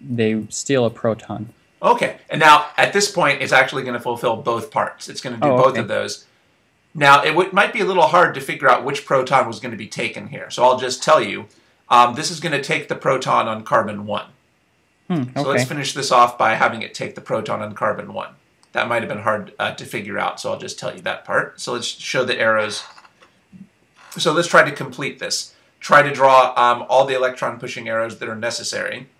they steal a proton. Okay, and now at this point, it's actually going to fulfill both parts. It's going to do both of those. Now, it might be a little hard to figure out which proton was going to be taken here. So I'll just tell you, this is going to take the proton on carbon 1. Okay. So let's finish this off by having it take the proton on carbon 1. That might have been hard to figure out, so I'll just tell you that part. So let's show the arrows. So let's try to complete this. Try to draw all the electron-pushing arrows that are necessary.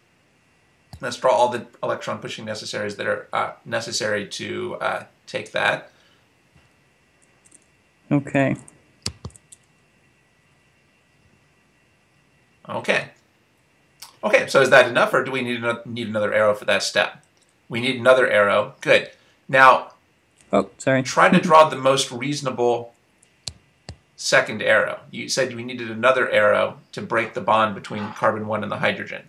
Let's draw all the electron-pushing necessaries that are necessary to take that. Okay. Okay. Okay, so is that enough, or do we need another arrow for that step? We need another arrow. Good. Now, try to draw the most reasonable second arrow. You said we needed another arrow to break the bond between carbon 1 and the hydrogen.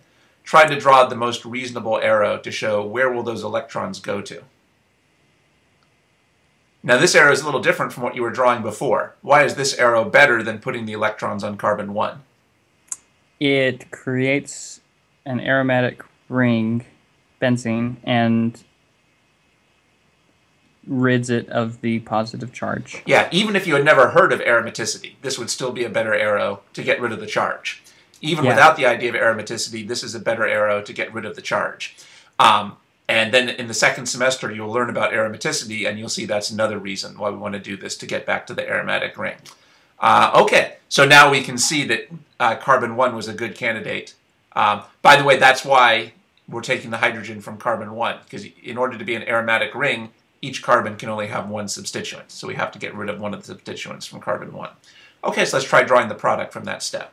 Try to draw the most reasonable arrow to show where will those electrons go to. Now, this arrow is a little different from what you were drawing before. Why is this arrow better than putting the electrons on carbon 1? It creates an aromatic ring, benzene, and rids it of the positive charge. Yeah, even if you had never heard of aromaticity, this would still be a better arrow to get rid of the charge. Even without the idea of aromaticity, this is a better arrow to get rid of the charge. And then in the second semester, you'll learn about aromaticity, and you'll see that's another reason why we want to do this, to get back to the aromatic ring. Okay, so now we can see that carbon 1 was a good candidate. By the way, that's why we're taking the hydrogen from carbon 1, because in order to be an aromatic ring, each carbon can only have one substituent. So we have to get rid of one of the substituents from carbon 1. Okay, so let's try drawing the product from that step.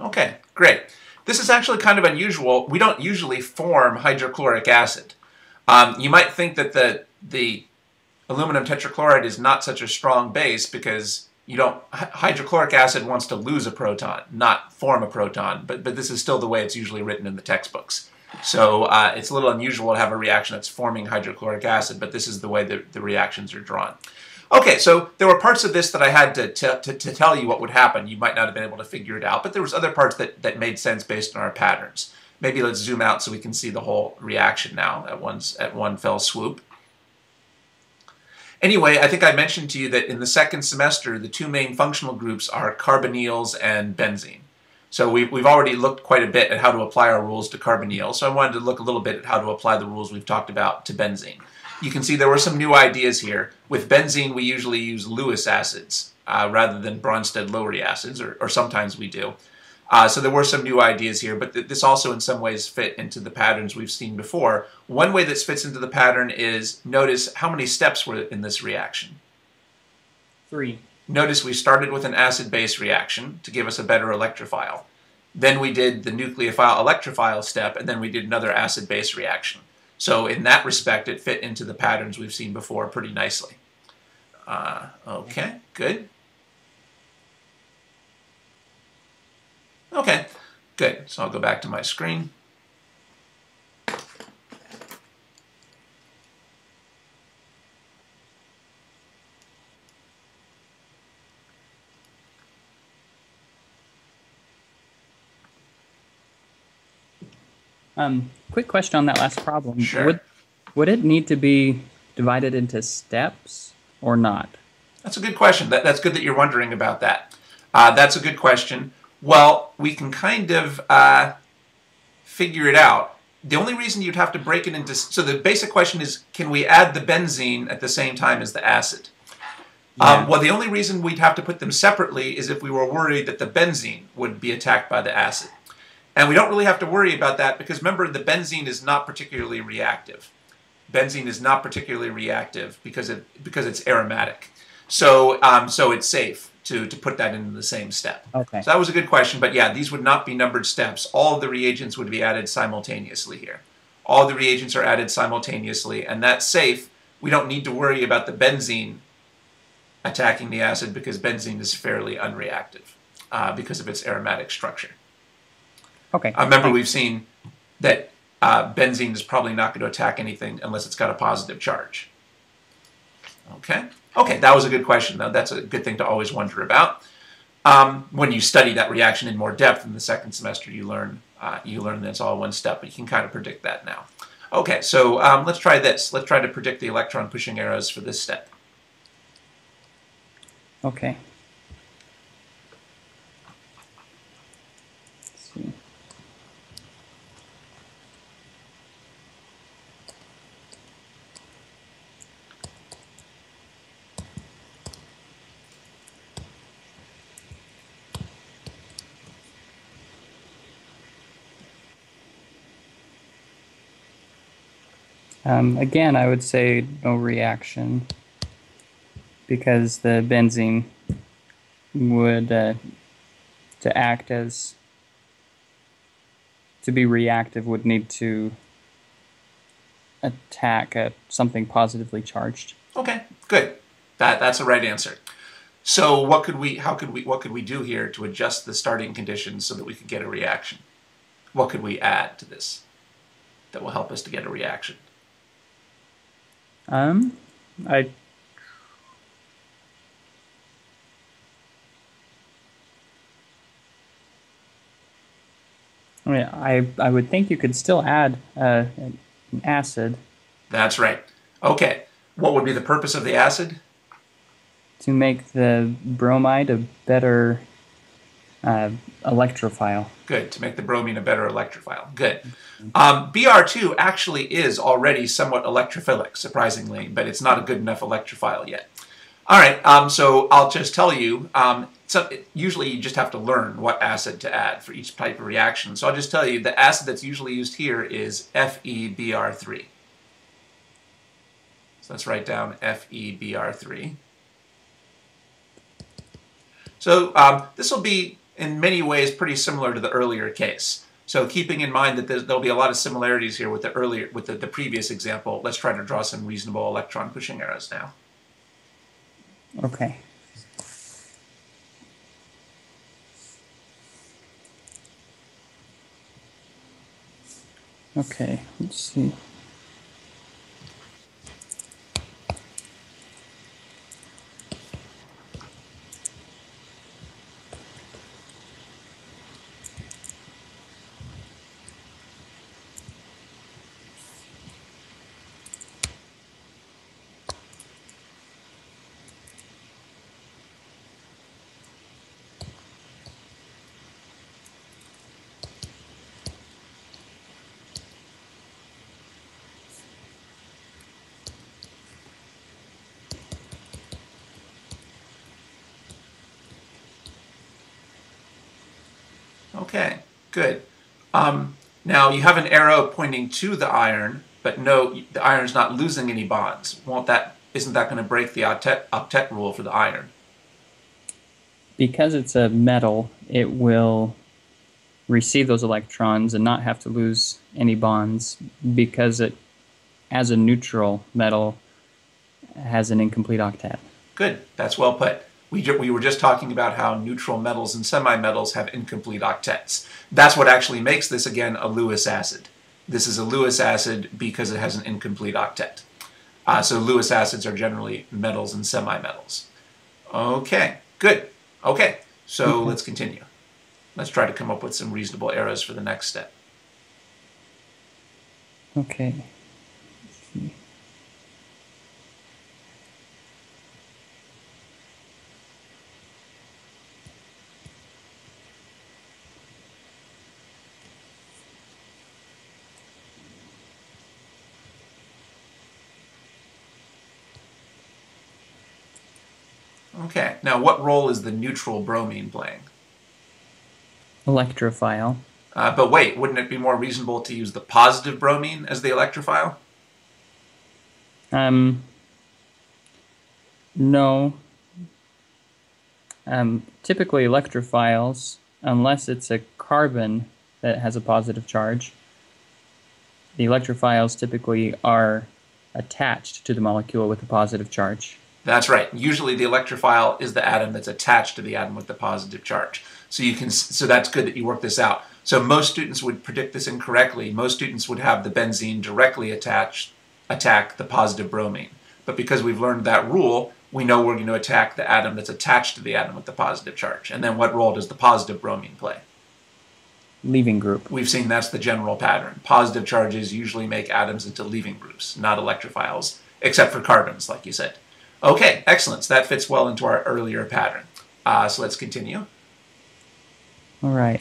Okay, great. This is actually kind of unusual. We don't usually form hydrochloric acid. You might think that the aluminum tetrachloride is not such a strong base because hydrochloric acid wants to lose a proton, not form a proton, but this is still the way it's usually written in the textbooks. So it's a little unusual to have a reaction that's forming hydrochloric acid, but this is the way the reactions are drawn. Okay, so there were parts of this that I had to tell you what would happen. You might not have been able to figure it out, but there was other parts that made sense based on our patterns. Maybe let's zoom out so we can see the whole reaction now at one fell swoop. Anyway, I think I mentioned to you that in the second semester, the two main functional groups are carbonyls and benzene. So we've already looked quite a bit at how to apply our rules to carbonyl, so I wanted to look a little bit at how to apply the rules we've talked about to benzene. You can see there were some new ideas here. With benzene, we usually use Lewis acids rather than Bronsted-Lowry acids, or sometimes we do. So there were some new ideas here, but this also in some ways fit into the patterns we've seen before. One way this fits into the pattern is, notice how many steps were in this reaction. 3. Notice we started with an acid-base reaction to give us a better electrophile. Then we did the nucleophile-electrophile step, and then we did another acid-base reaction. So in that respect, it fit into the patterns we've seen before pretty nicely. Okay, good. Okay, good. So I'll go back to my screen. Quick question on that last problem. Sure. Would it need to be divided into steps or not? That's a good question. That's good that you're wondering about that. That's a good question. Well, we can kind of figure it out. The only reason you'd have to break it into... So the basic question is, can we add the benzene at the same time as the acid? Yeah. Well, the only reason we'd have to put them separately is if we were worried that the benzene would be attacked by the acid. And we don't really have to worry about that because, remember, the benzene is not particularly reactive. Benzene is not particularly reactive because it's aromatic. So it's safe to put that into the same step. Okay. So that was a good question. But yeah, these would not be numbered steps. All of the reagents would be added simultaneously here. All the reagents are added simultaneously, and that's safe. We don't need to worry about the benzene attacking the acid because benzene is fairly unreactive because of its aromatic structure. Okay. Remember, we've seen that benzene is probably not going to attack anything unless it's got a positive charge. Okay? Okay, that was a good question, though. That's a good thing to always wonder about. When you study that reaction in more depth in the second semester, you learn that it's all one step, but you can kind of predict that now. Okay, so let's try this. Let's try to predict the electron pushing arrows for this step. Okay. Let's see. Again, I would say no reaction because the benzene would, to act as, to be reactive, would need to attack something positively charged. Okay, good. That's the right answer. So what could we do here to adjust the starting conditions so that we could get a reaction? What could we add to this that will help us to get a reaction? I mean, I would think you could still add an acid. That's right. Okay. What would be the purpose of the acid? To make the bromide a better electrophile. Good. To make the bromine a better electrophile. Good. Br2 actually is already somewhat electrophilic, surprisingly, but it's not a good enough electrophile yet. All right. So I'll just tell you, usually you just have to learn what acid to add for each type of reaction. So I'll just tell you the acid that's usually used here is FeBr3. So let's write down FeBr3. So this will be, in many ways, pretty similar to the earlier case. So keeping in mind that there'll be a lot of similarities here with the previous example, let's try to draw some reasonable electron pushing arrows now. Okay. Okay, let's see. Okay, good. Now you have an arrow pointing to the iron, but no, the iron's not losing any bonds. Isn't that going to break the octet rule for the iron? Because it's a metal, it will receive those electrons and not have to lose any bonds because it, as a neutral metal, has an incomplete octet. Good, that's well put. We were just talking about how neutral metals and semimetals have incomplete octets. That's what actually makes this, again, a Lewis acid. This is a Lewis acid because it has an incomplete octet. So Lewis acids are generally metals and semimetals. Okay, good. Okay, so let's continue. Let's try to come up with some reasonable arrows for the next step. Okay. Let's see. Okay, now what role is the neutral bromine playing? Electrophile. But wait, wouldn't it be more reasonable to use the positive bromine as the electrophile? No. Typically electrophiles, unless it's a carbon that has a positive charge, the electrophiles typically are attached to the molecule with a positive charge. That's right. Usually the electrophile is the atom that's attached to the atom with the positive charge. So that's good that you worked this out. So most students would predict this incorrectly. Most students would have the benzene directly attack the positive bromine. But because we've learned that rule, we know we're going to attack the atom that's attached to the atom with the positive charge. And then what role does the positive bromine play? Leaving group. We've seen that's the general pattern. Positive charges usually make atoms into leaving groups, not electrophiles, except for carbons, like you said. Okay, excellent. So that fits well into our earlier pattern. So let's continue. All right.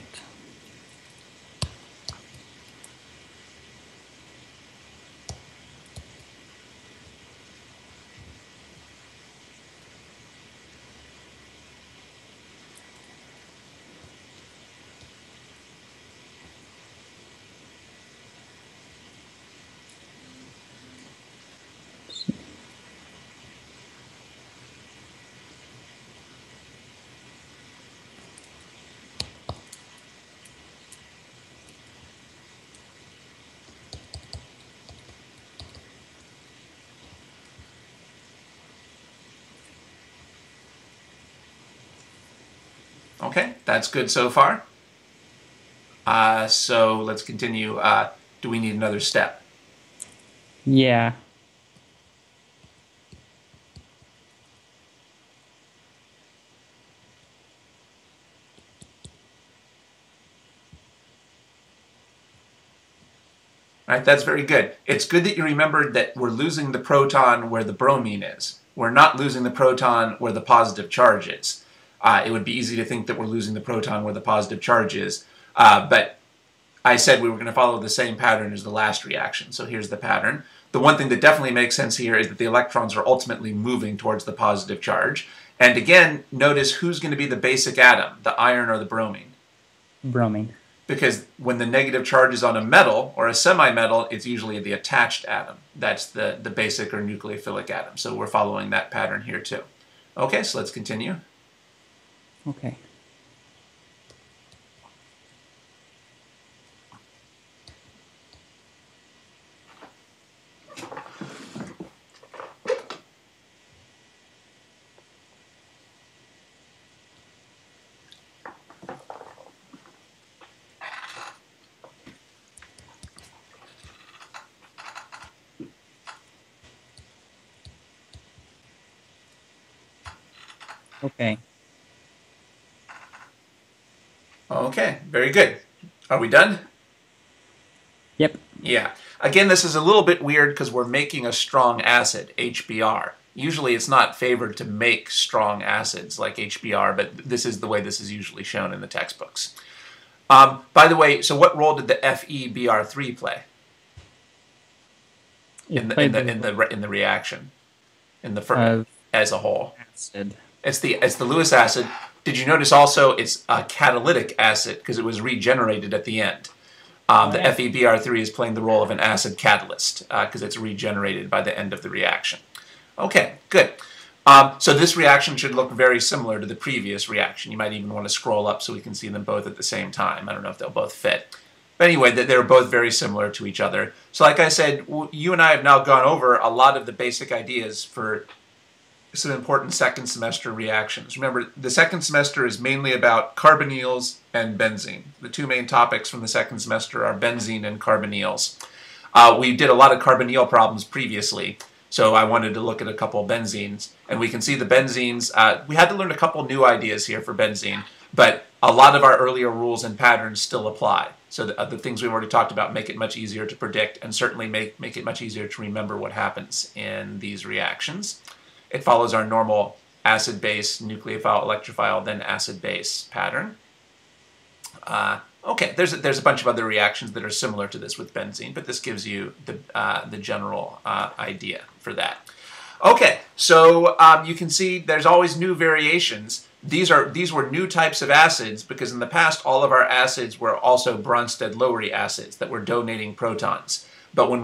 Okay, that's good so far. So let's continue. Do we need another step? Yeah. All right, that's very good. It's good that you remembered that we're losing the proton where the bromine is. We're not losing the proton where the positive charge is. It would be easy to think that we're losing the proton where the positive charge is, but I said we were going to follow the same pattern as the last reaction. So here's the pattern. The one thing that definitely makes sense here is that the electrons are ultimately moving towards the positive charge. And again, notice who's going to be the basic atom, the iron or the bromine. Bromine. Because when the negative charge is on a metal or a semi-metal, it's usually the attached atom. That's the basic or nucleophilic atom. So we're following that pattern here too. Okay, so let's continue. Okay. Okay. Okay, very good. Are we done? Yep. Yeah. Again, this is a little bit weird because we're making a strong acid, HBr. Usually it's not favored to make strong acids like HBr, but this is the way this is usually shown in the textbooks. By the way, so what role did the FeBr3 play in the reaction, as a whole? Acid. It's the Lewis acid. Did you notice also it's a catalytic acid because it was regenerated at the end? The FeBr3 is playing the role of an acid catalyst because it's regenerated by the end of the reaction. Okay, good. So this reaction should look very similar to the previous reaction. You might even want to scroll up so we can see them both at the same time. I don't know if they'll both fit. But anyway, they're both very similar to each other. So like I said, you and I have now gone over a lot of the basic ideas for some important second semester reactions. Remember, the second semester is mainly about carbonyls and benzene. The two main topics from the second semester are benzene and carbonyls. We did a lot of carbonyl problems previously, so I wanted to look at a couple of benzenes. And we can see the benzenes, we had to learn a couple new ideas here for benzene, but a lot of our earlier rules and patterns still apply. So the things we've already talked about make it much easier to predict and certainly make it much easier to remember what happens in these reactions. It follows our normal acid-base, nucleophile, electrophile, then acid-base pattern. Okay, there's a bunch of other reactions that are similar to this with benzene, but this gives you the general idea for that. Okay, so you can see there's always new variations. These were new types of acids because in the past all of our acids were also Bronsted-Lowry acids that were donating protons. But when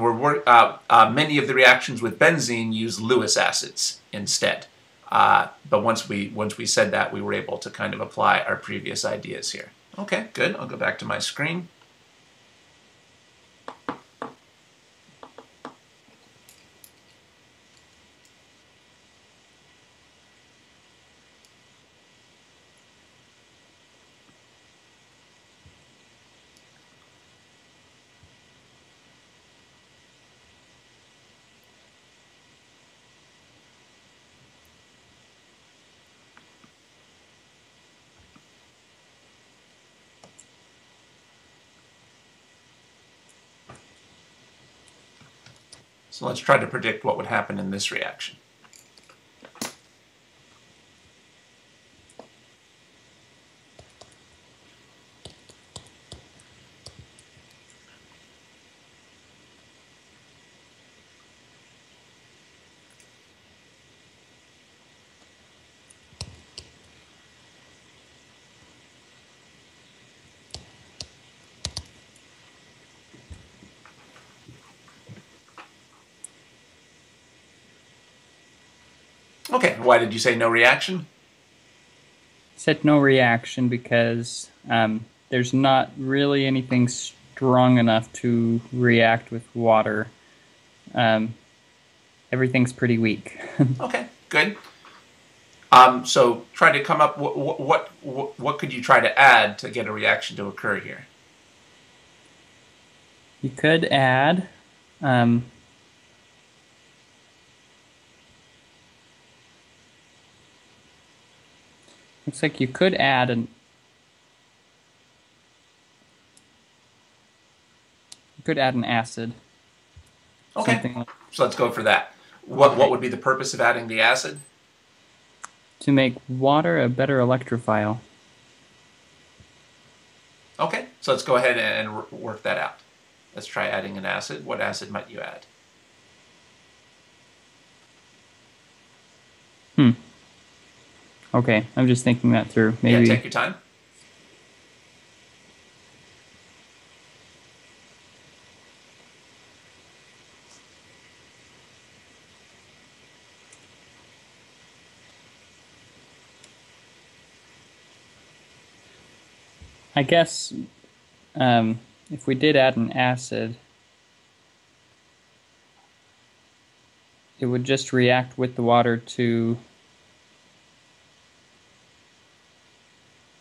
many of the reactions with benzene use Lewis acids instead. But once we said that, we were able to kind of apply our previous ideas here. Okay, good. I'll go back to my screen. So let's try to predict what would happen in this reaction. Okay, why did you say no reaction? Said no reaction because there's not really anything strong enough to react with water. Everything's pretty weak. Okay, good. So try to come up, what could you try to add to get a reaction to occur here? You could add looks like you could add an acid. Okay, like, so let's go for that. What would be the purpose of adding the acid? To make water a better electrophile. Okay, so let's go ahead and work that out. Let's try adding an acid. What acid might you add? Okay, I'm just thinking that through. Maybe. Yeah, take your time. I guess if we did add an acid, it would just react with the water to,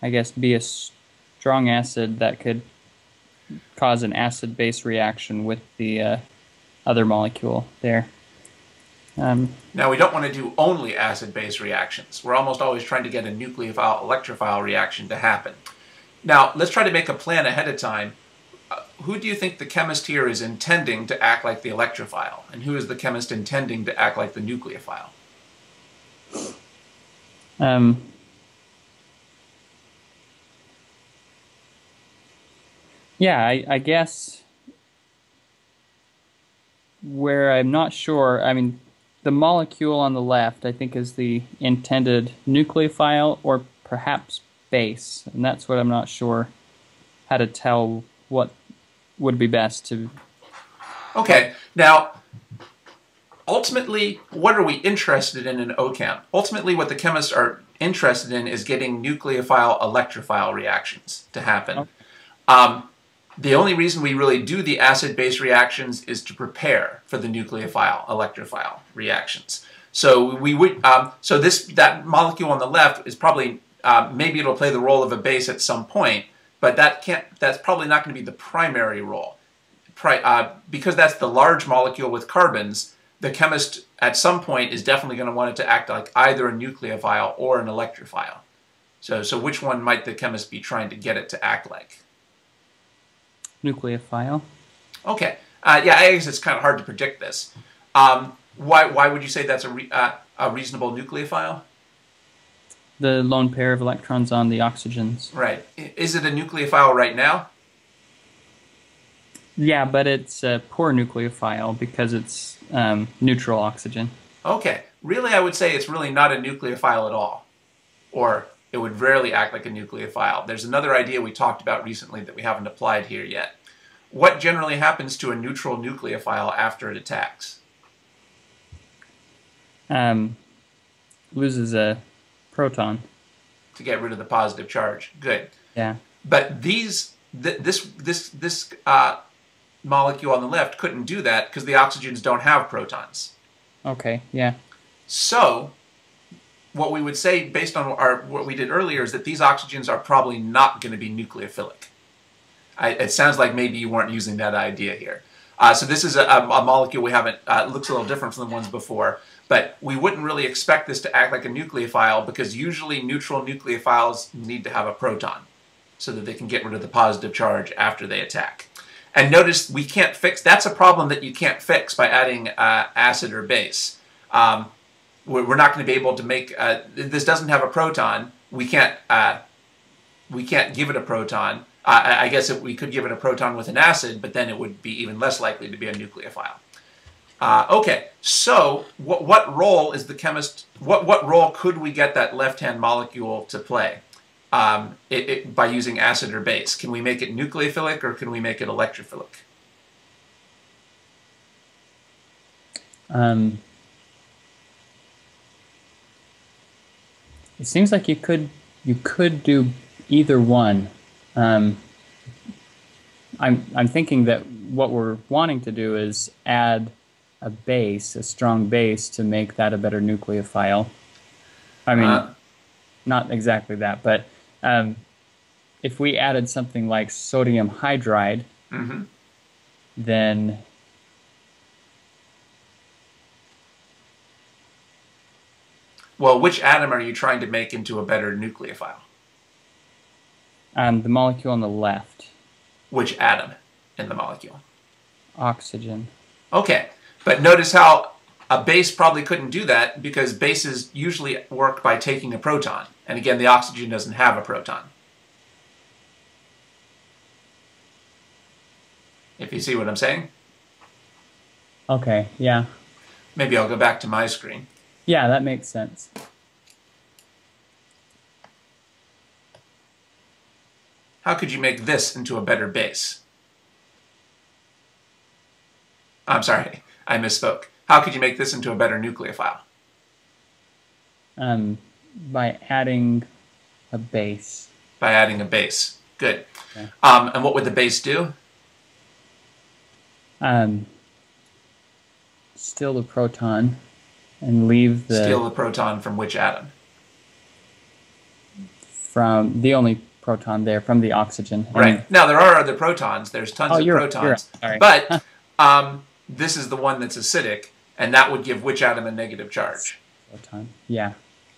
I guess, be a strong acid that could cause an acid-base reaction with the other molecule there. Now, we don't want to do only acid-base reactions. We're almost always trying to get a nucleophile-electrophile reaction to happen. Now, let's try to make a plan ahead of time. Who do you think the chemist here is intending to act like the electrophile? And who is the chemist intending to act like the nucleophile? Yeah, I guess where I'm not sure, I mean, the molecule on the left, I think, is the intended nucleophile, or perhaps base, and that's what I'm not sure how to tell what would be best to. Okay, now, ultimately, what are we interested in OChem? Ultimately, what the chemists are interested in is getting nucleophile electrophile reactions to happen. Okay. The only reason we really do the acid-base reactions is to prepare for the nucleophile electrophile reactions. So we would that molecule on the left is probably maybe it'll play the role of a base at some point, but that's probably not going to be the primary role. Because that's the large molecule with carbons, the chemist at some point is definitely going to want it to act like either a nucleophile or an electrophile. So which one might the chemist be trying to get it to act like? Nucleophile. Okay. Yeah, I guess it's kind of hard to predict this. Why would you say that's a reasonable nucleophile? The lone pair of electrons on the oxygens. Right. Is it a nucleophile right now? Yeah, but it's a poor nucleophile because it's neutral oxygen. Okay. Really, I would say it's really not a nucleophile at all. Or it would rarely act like a nucleophile. There's another idea we talked about recently that we haven't applied here yet. What generally happens to a neutral nucleophile after it attacks? Loses a proton. To get rid of the positive charge. Good. Yeah. But this molecule on the left couldn't do that because the oxygens don't have protons. Okay, yeah. So what we would say based on what we did earlier is that these oxygens are probably not going to be nucleophilic. It sounds like maybe you weren't using that idea here. So this is a molecule we haven't, looks a little different from the ones before, but we wouldn't really expect this to act like a nucleophile because usually neutral nucleophiles need to have a proton so that they can get rid of the positive charge after they attack. And notice we can't fix, that's a problem that you can't fix by adding acid or base. We're not going to be able to make, this doesn't have a proton, we can't give it a proton. I guess we could give it a proton with an acid, but then it would be even less likely to be a nucleophile. Okay, so what role is the chemist, what role could we get that left-hand molecule to play by using acid or base? Can we make it nucleophilic or can we make it electrophilic? It seems like you could do either one. I'm thinking that what we're wanting to do is add a base, a strong base, to make that a better nucleophile. I mean, not exactly that, but if we added something like sodium hydride, then well, which atom are you trying to make into a better nucleophile? The molecule on the left. Which atom in the molecule? Oxygen. Okay, but notice how a base probably couldn't do that because bases usually work by taking a proton. And again, the oxygen doesn't have a proton. If you see what I'm saying? Okay, yeah. Maybe I'll go back to my screen. Yeah, that makes sense. How could you make this into a better base? I'm sorry, I misspoke. How could you make this into a better nucleophile? By adding a base. By adding a base. Good. Okay. And what would the base do? Steal the proton and leave the... Steal the proton from which atom? From the only proton there, from the oxygen. Right. Now, there are other protons. There's tons of protons. Right. But this is the one that's acidic, and that would give which atom a negative charge? Proton. Yeah.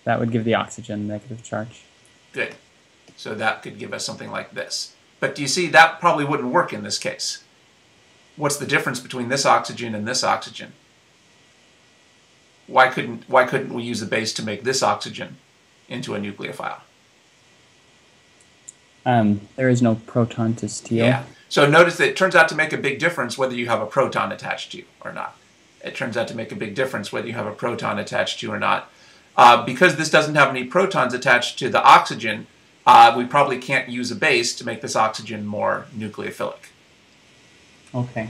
That would give the oxygen negative charge. Good. So that could give us something like this. But do you see, that probably wouldn't work in this case. What's the difference between this oxygen and this oxygen? Why couldn't we use the base to make this oxygen into a nucleophile? There is no proton to steal. Yeah. So notice that it turns out to make a big difference whether you have a proton attached to you or not. It turns out to make a big difference whether you have a proton attached to you or not. Because this doesn't have any protons attached to the oxygen, we probably can't use a base to make this oxygen more nucleophilic. Okay.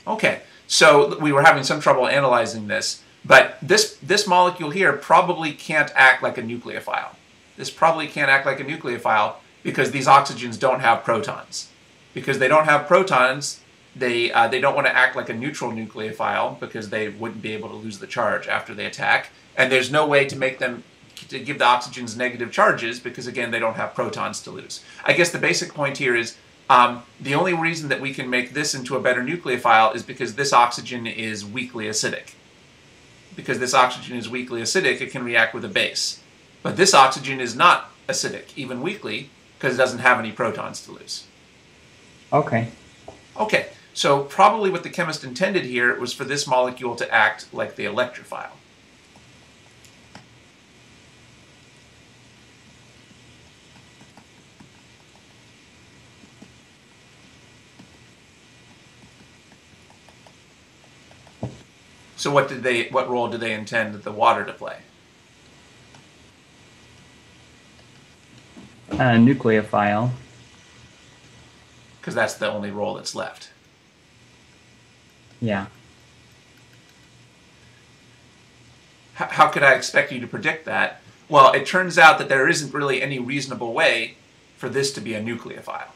Okay, so we were having some trouble analyzing this, but this molecule here probably can't act like a nucleophile. This probably can't act like a nucleophile because these oxygens don't have protons. Because they don't have protons, they don't want to act like a neutral nucleophile because they wouldn't be able to lose the charge after they attack. And there's no way to make them, to give the oxygens negative charges because, again, they don't have protons to lose. I guess the basic point here is the only reason that we can make this into a better nucleophile is because this oxygen is weakly acidic. Because this oxygen is weakly acidic, it can react with a base. But this oxygen is not acidic, even weakly, because it doesn't have any protons to lose. Okay. Okay, so probably what the chemist intended here was for this molecule to act like the electrophile. So what role did they intend the water to play? Nucleophile. Because that's the only role that's left. Yeah. How could I expect you to predict that? Well, it turns out that there isn't really any reasonable way for this to be a nucleophile.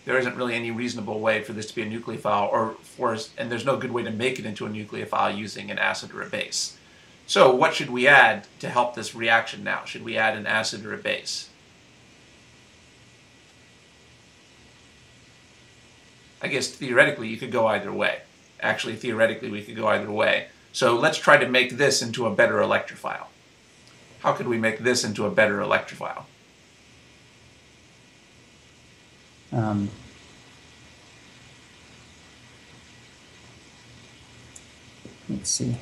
There isn't really any reasonable way for this to be a nucleophile, and there's no good way to make it into a nucleophile using an acid or a base. So what should we add to help this reaction now? Should we add an acid or a base? I guess theoretically you could go either way. Actually, theoretically we could go either way. So let's try to make this into a better electrophile. How could we make this into a better electrophile? Let's see.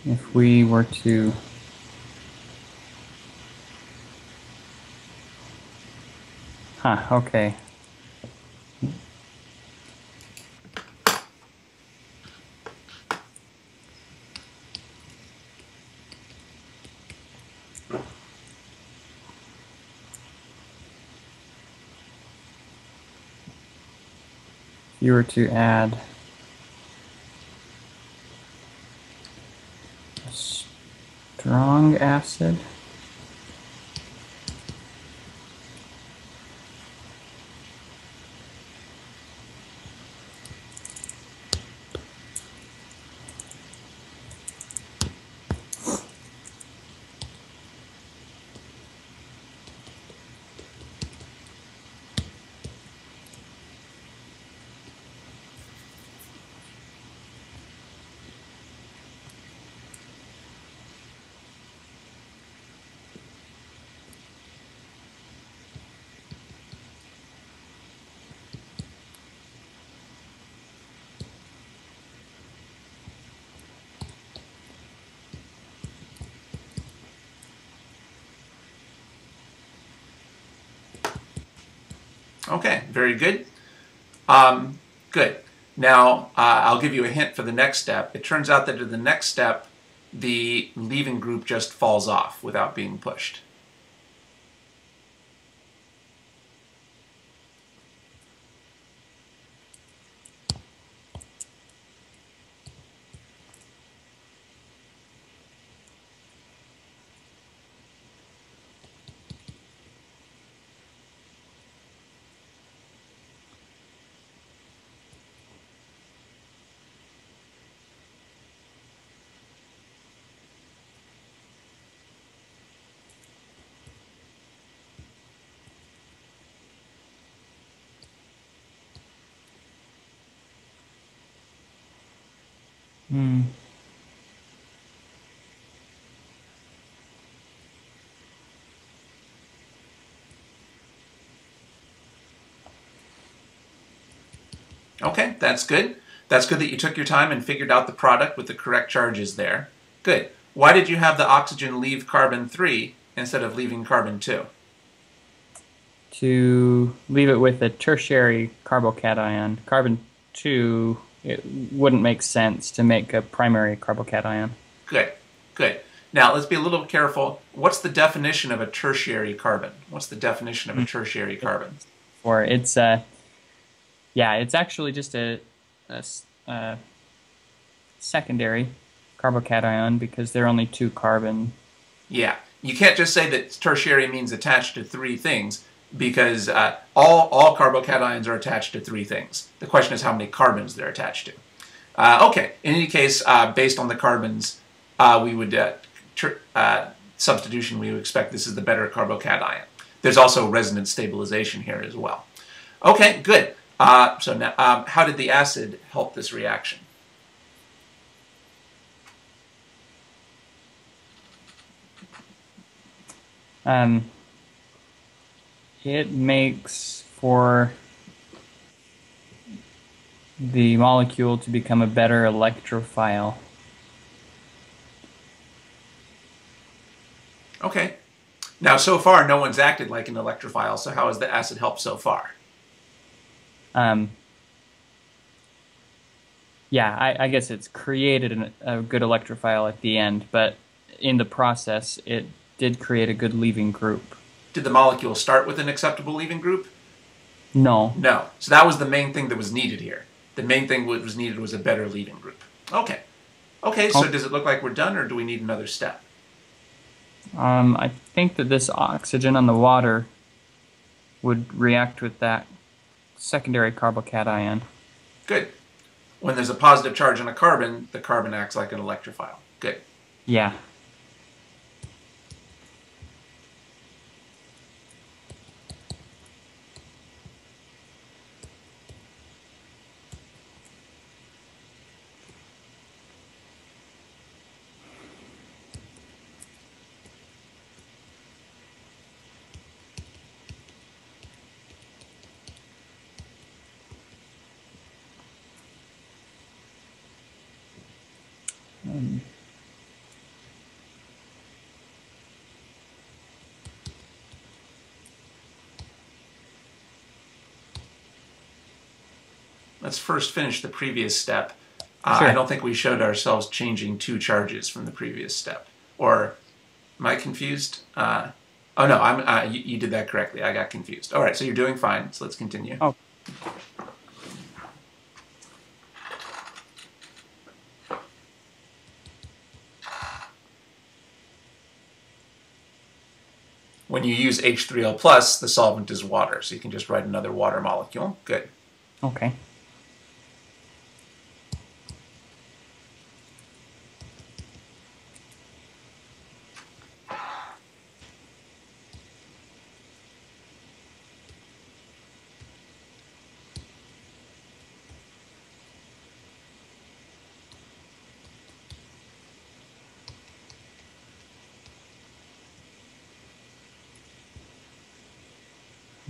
If we were to okay. If you were to add a strong acid, Okay, very good. Good. Now, I'll give you a hint for the next step. It turns out that in the next step, the leaving group just falls off without being pushed. Okay, that's good. That's good that you took your time and figured out the product with the correct charges there. Good. Why did you have the oxygen leave carbon 3 instead of leaving carbon 2? To leave it with a tertiary carbocation. Carbon 2, it wouldn't make sense to make a primary carbocation. Good, good. Now, let's be a little careful. What's the definition of a tertiary carbon? What's the definition of a tertiary carbon? Or it's yeah, it's actually just a secondary carbocation because there are only 2 carbon. Yeah, you can't just say that tertiary means attached to 3 things because all carbocations are attached to 3 things. The question is how many carbons they're attached to. Okay, in any case, based on the carbons, we would substitution, we would expect this is the better carbocation. There's also resonance stabilization here as well. Okay, good. So now, how did the acid help this reaction? It makes for the molecule to become a better electrophile. Okay. Now, so far, no one's acted like an electrophile, so how has the acid helped so far? Yeah, I guess it's created a good electrophile at the end, but in the process, it did create a good leaving group. Did the molecule start with an acceptable leaving group? No. No. So that was the main thing that was needed here. The main thing that was needed was a better leaving group. Okay. Okay, so does it look like we're done, or do we need another step? I think that this oxygen on the water would react with that secondary carbocation. Good. When there's a positive charge on a carbon, the carbon acts like an electrophile. Good. Yeah. Let's first finish the previous step. Sure. I don't think we showed ourselves changing 2 charges from the previous step. Or am I confused? Oh no, you did that correctly. I got confused. All right, so you're doing fine. So let's continue. Oh. When you use H3O+, the solvent is water, so you can just write another water molecule. Good. Okay.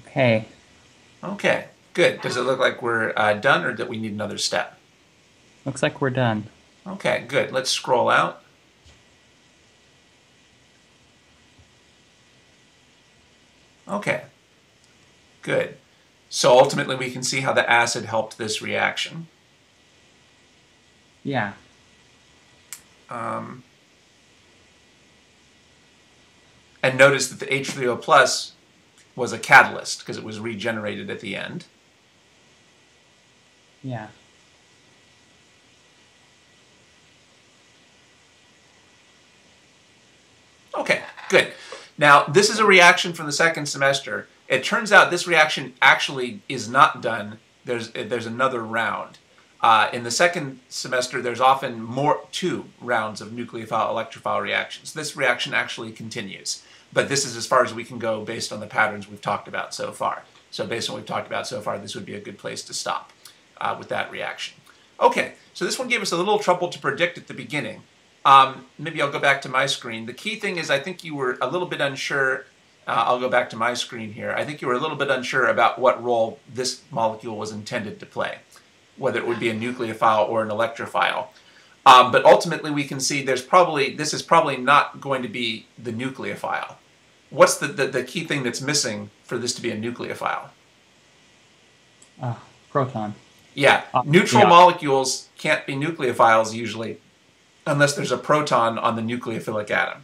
Okay. Okay, good. Does it look like we're done, or that we need another step? Looks like we're done. Okay, good. Let's scroll out. Okay, good. So ultimately we can see how the acid helped this reaction. Yeah. And notice that the H3O+ was a catalyst because it was regenerated at the end. Yeah. Okay, good. Now, this is a reaction from the second semester. It turns out this reaction actually is not done. There's another round. In the second semester, there's often 2 rounds of nucleophile electrophile reactions. This reaction actually continues. But this is as far as we can go based on the patterns we've talked about so far. So based on what we've talked about so far, this would be a good place to stop with that reaction. Okay, so this one gave us a little trouble to predict at the beginning. Maybe I'll go back to my screen. The key thing is I think you were a little bit unsure. I'll go back to my screen here. I think you were a little bit unsure about what role this molecule was intended to play, whether it would be a nucleophile or an electrophile. But ultimately we can see this is probably not going to be the nucleophile. What's the key thing that's missing for this to be a nucleophile? Proton. Yeah, neutral molecules can't be nucleophiles usually. unless there's a proton on the nucleophilic atom.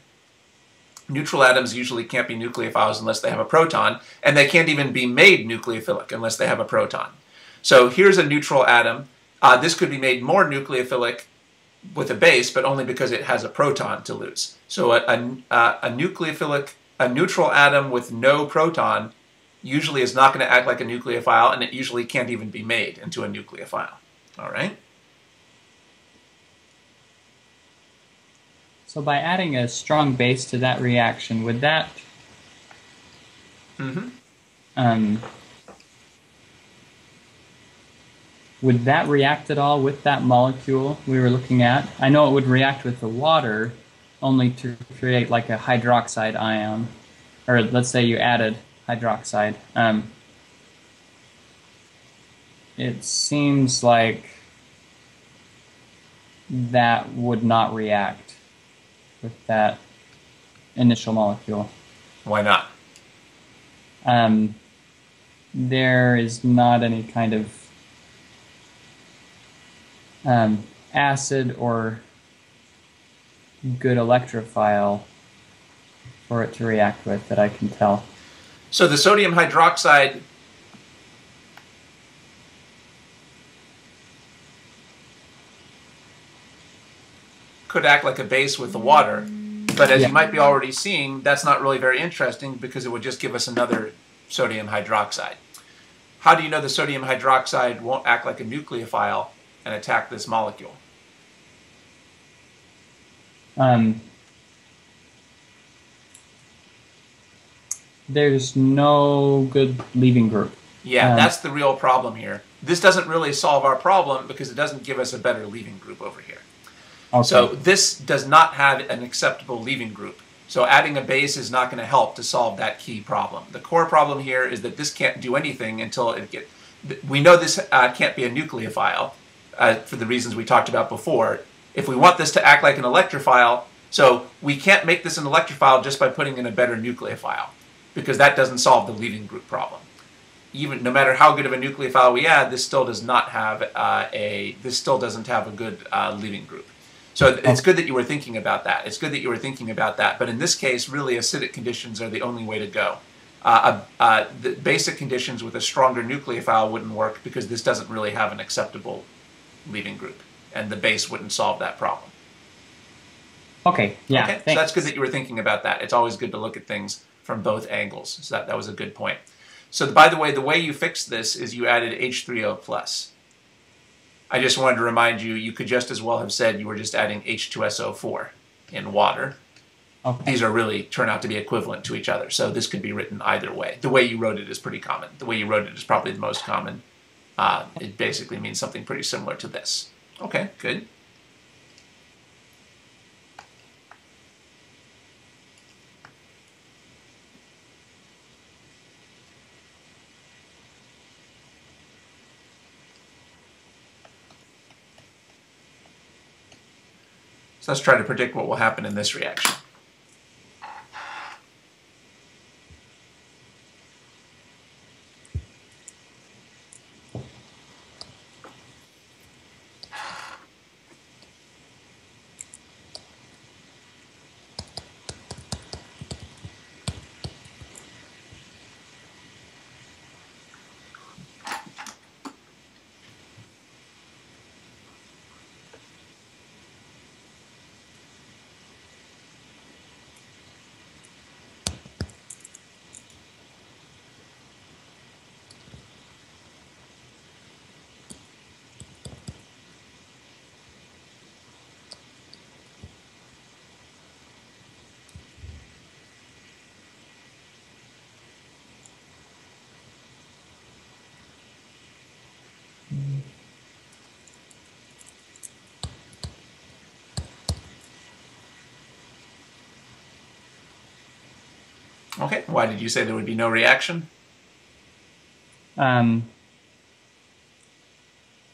Neutral atoms usually can't be nucleophiles unless they have a proton, and they can't even be made nucleophilic unless they have a proton. So here's a neutral atom. This could be made more nucleophilic with a base, but only because it has a proton to lose. So a neutral atom with no proton usually is not going to act like a nucleophile, and it usually can't even be made into a nucleophile. All right? So by adding a strong base to that reaction, would that would that react at all with that molecule we were looking at? I know it would react with the water only to create like a hydroxide ion, or let's say you added hydroxide. It seems like that would not react with that initial molecule. Why not? There is not any kind of acid or good electrophile for it to react with that I can tell. So the sodium hydroxide could act like a base with the water, but as you might be already seeing, that's not really very interesting because it would just give us another sodium hydroxide. How do you know the sodium hydroxide won't act like a nucleophile and attack this molecule? There's no good leaving group. Yeah, that's the real problem here. This doesn't really solve our problem because it doesn't give us a better leaving group over here. Okay. So this does not have an acceptable leaving group. So adding a base is not going to help to solve that key problem. The core problem here is that this can't do anything until it gets... We know this can't be a nucleophile for the reasons we talked about before. If we want this to act like an electrophile, so we can't make this an electrophile just by putting in a better nucleophile, because that doesn't solve the leaving group problem. Even no matter how good of a nucleophile we add, this still does not have doesn't have a good leaving group. So it's good that you were thinking about that. It's good that you were thinking about that. But in this case, really acidic conditions are the only way to go. The basic conditions with a stronger nucleophile wouldn't work because this doesn't really have an acceptable leaving group, and the base wouldn't solve that problem. Okay, yeah. Okay, so that's good that you were thinking about that. It's always good to look at things from both angles. So that was a good point. So by the way you fixed this is you added H3O+. I just wanted to remind you, you could just as well have said you were just adding H2SO4 in water. Okay. These are really turn out to be equivalent to each other, so this could be written either way. The way you wrote it is pretty common. The way you wrote it is probably the most common. It basically means something pretty similar to this. Okay, good. So let's try to predict what will happen in this reaction. Okay, why did you say there would be no reaction?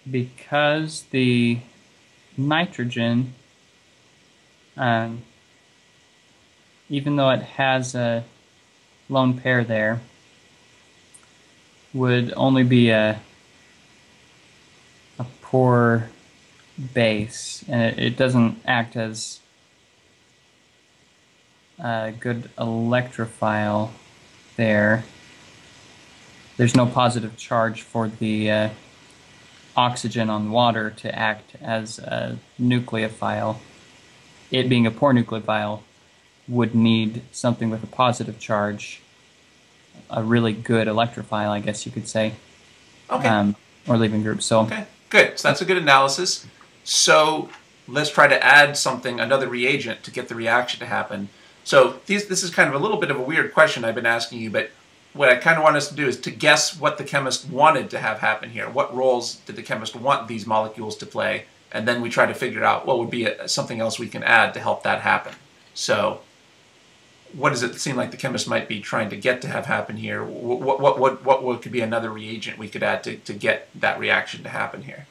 Because the nitrogen, even though it has a lone pair there, would only be a poor base, and it doesn't act as a good electrophile there. There's no positive charge for the oxygen on water to act as a nucleophile. It being a poor nucleophile would need something with a positive charge, a really good electrophile, I guess you could say, Okay. or leaving group. So, Okay, good. So that's a good analysis. So let's try to add something, another reagent, to get the reaction to happen. So this is kind of a little bit of a weird question I've been asking you, but what I kind of want us to do is to guess what the chemist wanted to have happen here. What roles did the chemist want these molecules to play? And then we try to figure out what would be something else we can add to help that happen. So what does it seem like the chemist might be trying to get to have happen here? What could be another reagent we could add to get that reaction to happen here?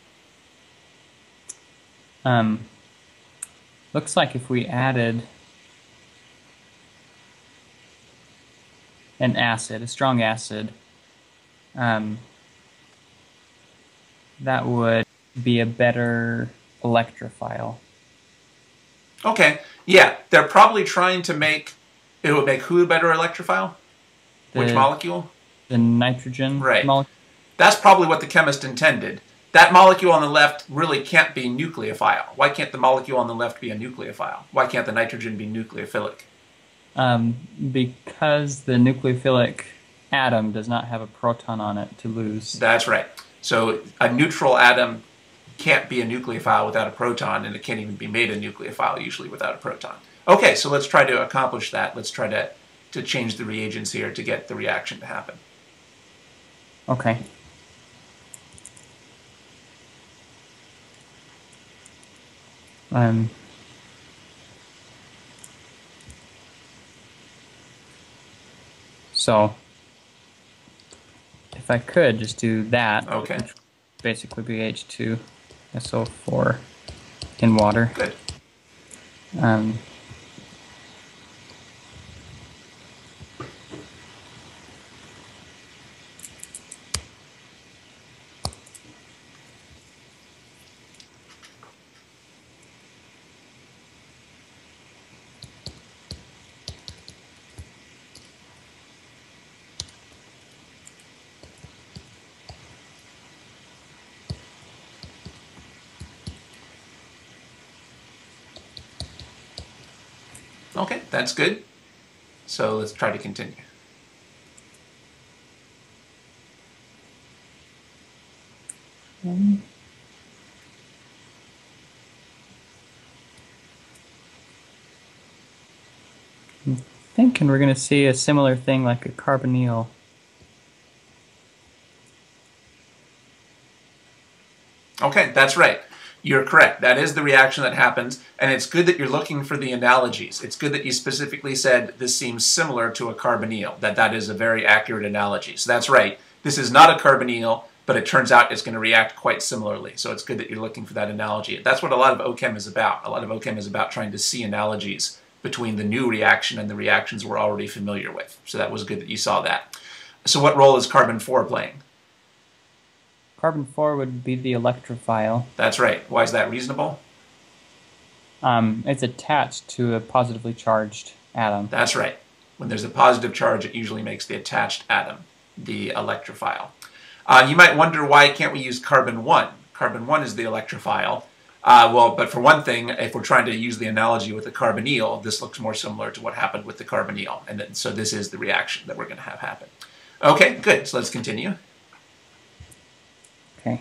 looks like if we added an acid, a strong acid, that would be a better electrophile. Okay, yeah, they're probably trying to make, it would make who a better electrophile? Which molecule? The nitrogen Right. molecule. That's probably what the chemist intended. That molecule on the left really can't be nucleophile. Why can't the molecule on the left be a nucleophile? Why can't the nitrogen be nucleophilic? Because the nucleophilic atom does not have a proton on it to lose. That's right. So a neutral atom can't be a nucleophile without a proton, and it can't even be made a nucleophile usually without a proton. Okay, so let's try to accomplish that. Let's try to change the reagents here to get the reaction to happen. Okay. So if I could just do that, Okay. which would basically be H2SO4 in water. Good. Okay, that's good. So let's try to continue. I'm thinking we're going to see a similar thing like a carbonyl. Okay, that's right. You're correct. That is the reaction that happens, and it's good that you're looking for the analogies. It's good that you specifically said this seems similar to a carbonyl, that is a very accurate analogy. So that's right. This is not a carbonyl, but it turns out it's going to react quite similarly. So it's good that you're looking for that analogy. That's what a lot of OChem is about. A lot of OChem is about trying to see analogies between the new reaction and the reactions we're already familiar with. So that was good that you saw that. So what role is carbon 4 playing? Carbon 4 would be the electrophile. That's right. Why is that reasonable? It's attached to a positively charged atom. That's right. When there's a positive charge, it usually makes the attached atom the electrophile. You might wonder, why can't we use carbon 1? Carbon 1 is the electrophile. Well, but for one thing, if we're trying to use the analogy with the carbonyl, this looks more similar to what happened with the carbonyl. And then, so this is the reaction that we're going to have happen. Okay, good. So let's continue. Okay.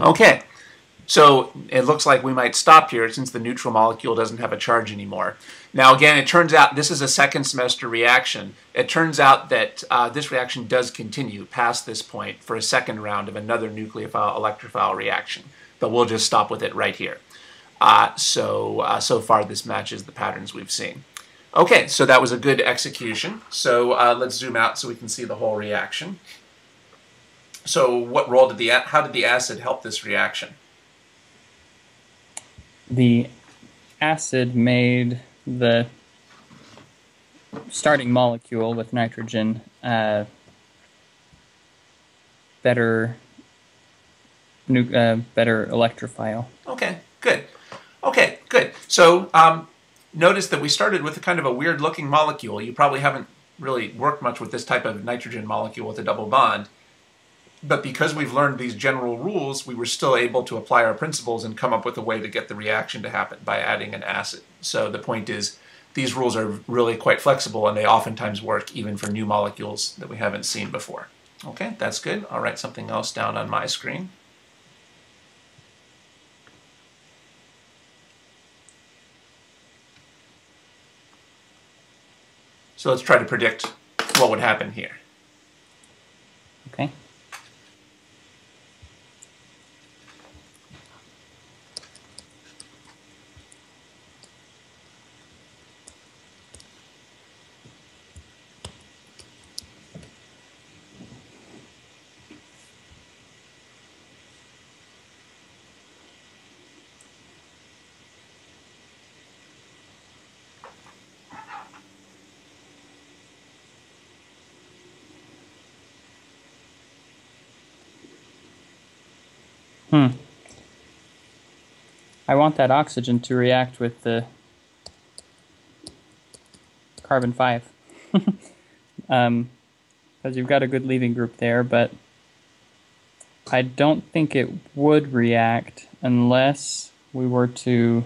Okay, so it looks like we might stop here since the neutral molecule doesn't have a charge anymore. Now again, it turns out this is a second semester reaction. It turns out that this reaction does continue past this point for a second round of another nucleophile electrophile reaction, but we'll just stop with it right here. So far this matches the patterns we've seen. Okay, so that was a good execution. So let's zoom out so we can see the whole reaction. So what role did how did the acid help this reaction? The acid made the starting molecule with nitrogen better electrophile. Okay, good. Okay, good. So notice that we started with a kind of a weird looking molecule. You probably haven't really worked much with this type of nitrogen molecule with a double bond. But because we've learned these general rules, we were still able to apply our principles and come up with a way to get the reaction to happen by adding an acid. So the point is, these rules are really quite flexible, and they oftentimes work even for new molecules that we haven't seen before. Okay, that's good. I'll write something else down on my screen. So let's try to predict what would happen here. Okay. I want that oxygen to react with the carbon 5. Because you've got a good leaving group there, but I don't think it would react unless we were to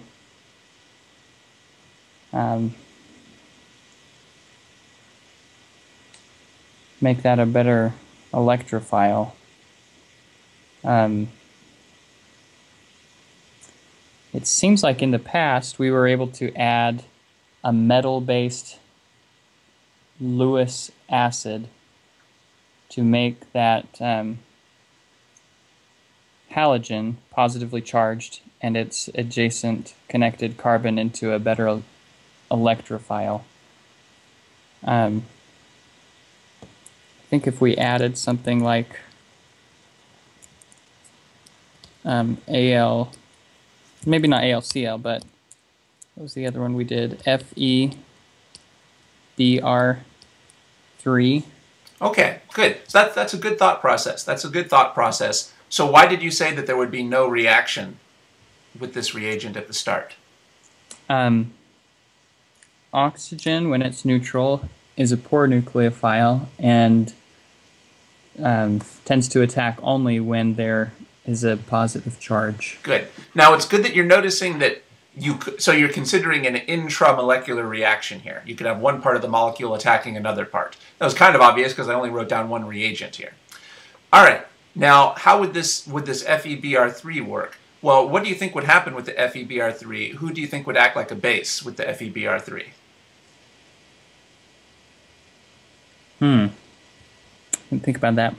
make that a better electrophile. It seems like in the past we were able to add a metal-based Lewis acid to make that halogen positively charged and its adjacent connected carbon into a better electrophile. I think if we added something like Al, maybe not AlCl, but what was the other one we did? FeBr3. Okay, good. So that's a good thought process. That's a good thought process. So why did you say that there would be no reaction with this reagent at the start? Oxygen, when it's neutral, is a poor nucleophile and tends to attack only when there is a positive charge. Good. Now it's good that you're noticing that so you're considering an intramolecular reaction here. You could have one part of the molecule attacking another part. That was kind of obvious because I only wrote down one reagent here. All right. Now, how would this FeBr3 work? Well, what do you think would happen with the FeBr3? Who do you think would act like a base with the FeBr3? Didn't think about that.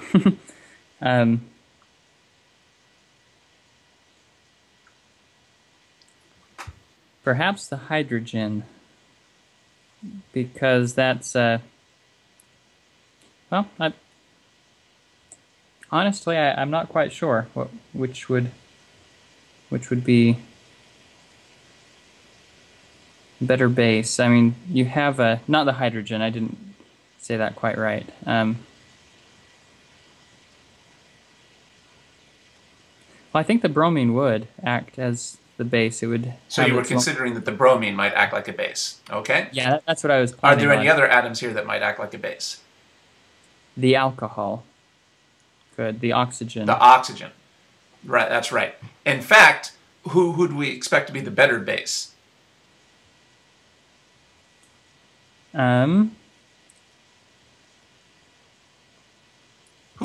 Perhaps the hydrogen, because that's well, honestly, I'm not quite sure which would be better base. I mean, you have not the hydrogen. I didn't say that quite right. Well, I think the bromine would act as the base. It would. So you were considering that the bromine might act like a base, okay? Yeah, that's what I was planning. Are there any other atoms here that might act like a base? The alcohol. Good. The oxygen. The oxygen. Right, that's right. In fact, who do we expect to be the better base?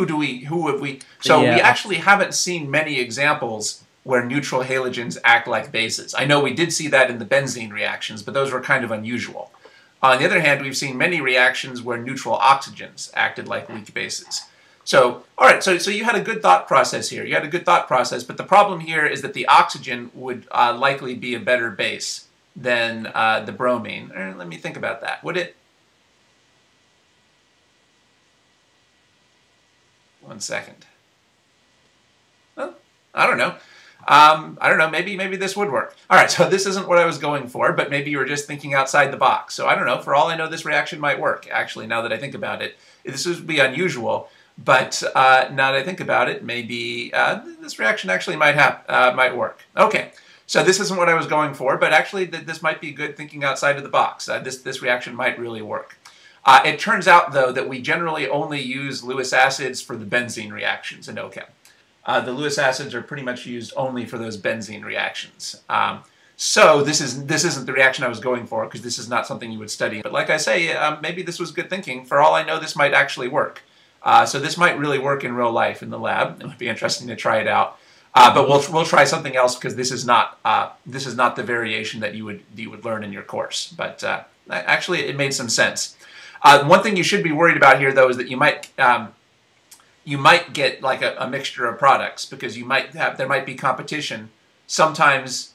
Who have we? So Yeah. we actually haven't seen many examples where neutral halogens act like bases. I know we did see that in the benzene reactions, but those were kind of unusual. On the other hand, we've seen many reactions where neutral oxygens acted like weak bases. So, all right, so you had a good thought process here. You had a good thought process, but the problem here is that the oxygen would likely be a better base than the bromine. Let me think about that. Would it? One second. Well, I don't know. I don't know. Maybe this would work. All right. So this isn't what I was going for, but maybe you were just thinking outside the box. So I don't know. For all I know, this reaction might work. Actually, now that I think about it, this would be unusual. But now that I think about it, maybe this reaction actually might work. Okay. So this isn't what I was going for, but actually this might be good thinking outside of the box. This reaction might really work. It turns out, though, that we generally only use Lewis acids for the benzene reactions in OChem. The Lewis acids are pretty much used only for those benzene reactions. So this isn't the reaction I was going for, because this is not something you would study. But like I say, maybe this was good thinking. For all I know, this might actually work. So this might really work in real life in the lab. It would be interesting to try it out. But we'll try something else, because this is not the variation that you would learn in your course. But actually, it made some sense. One thing you should be worried about here, though, is that you might get like a mixture of products, because there might be competition. Sometimes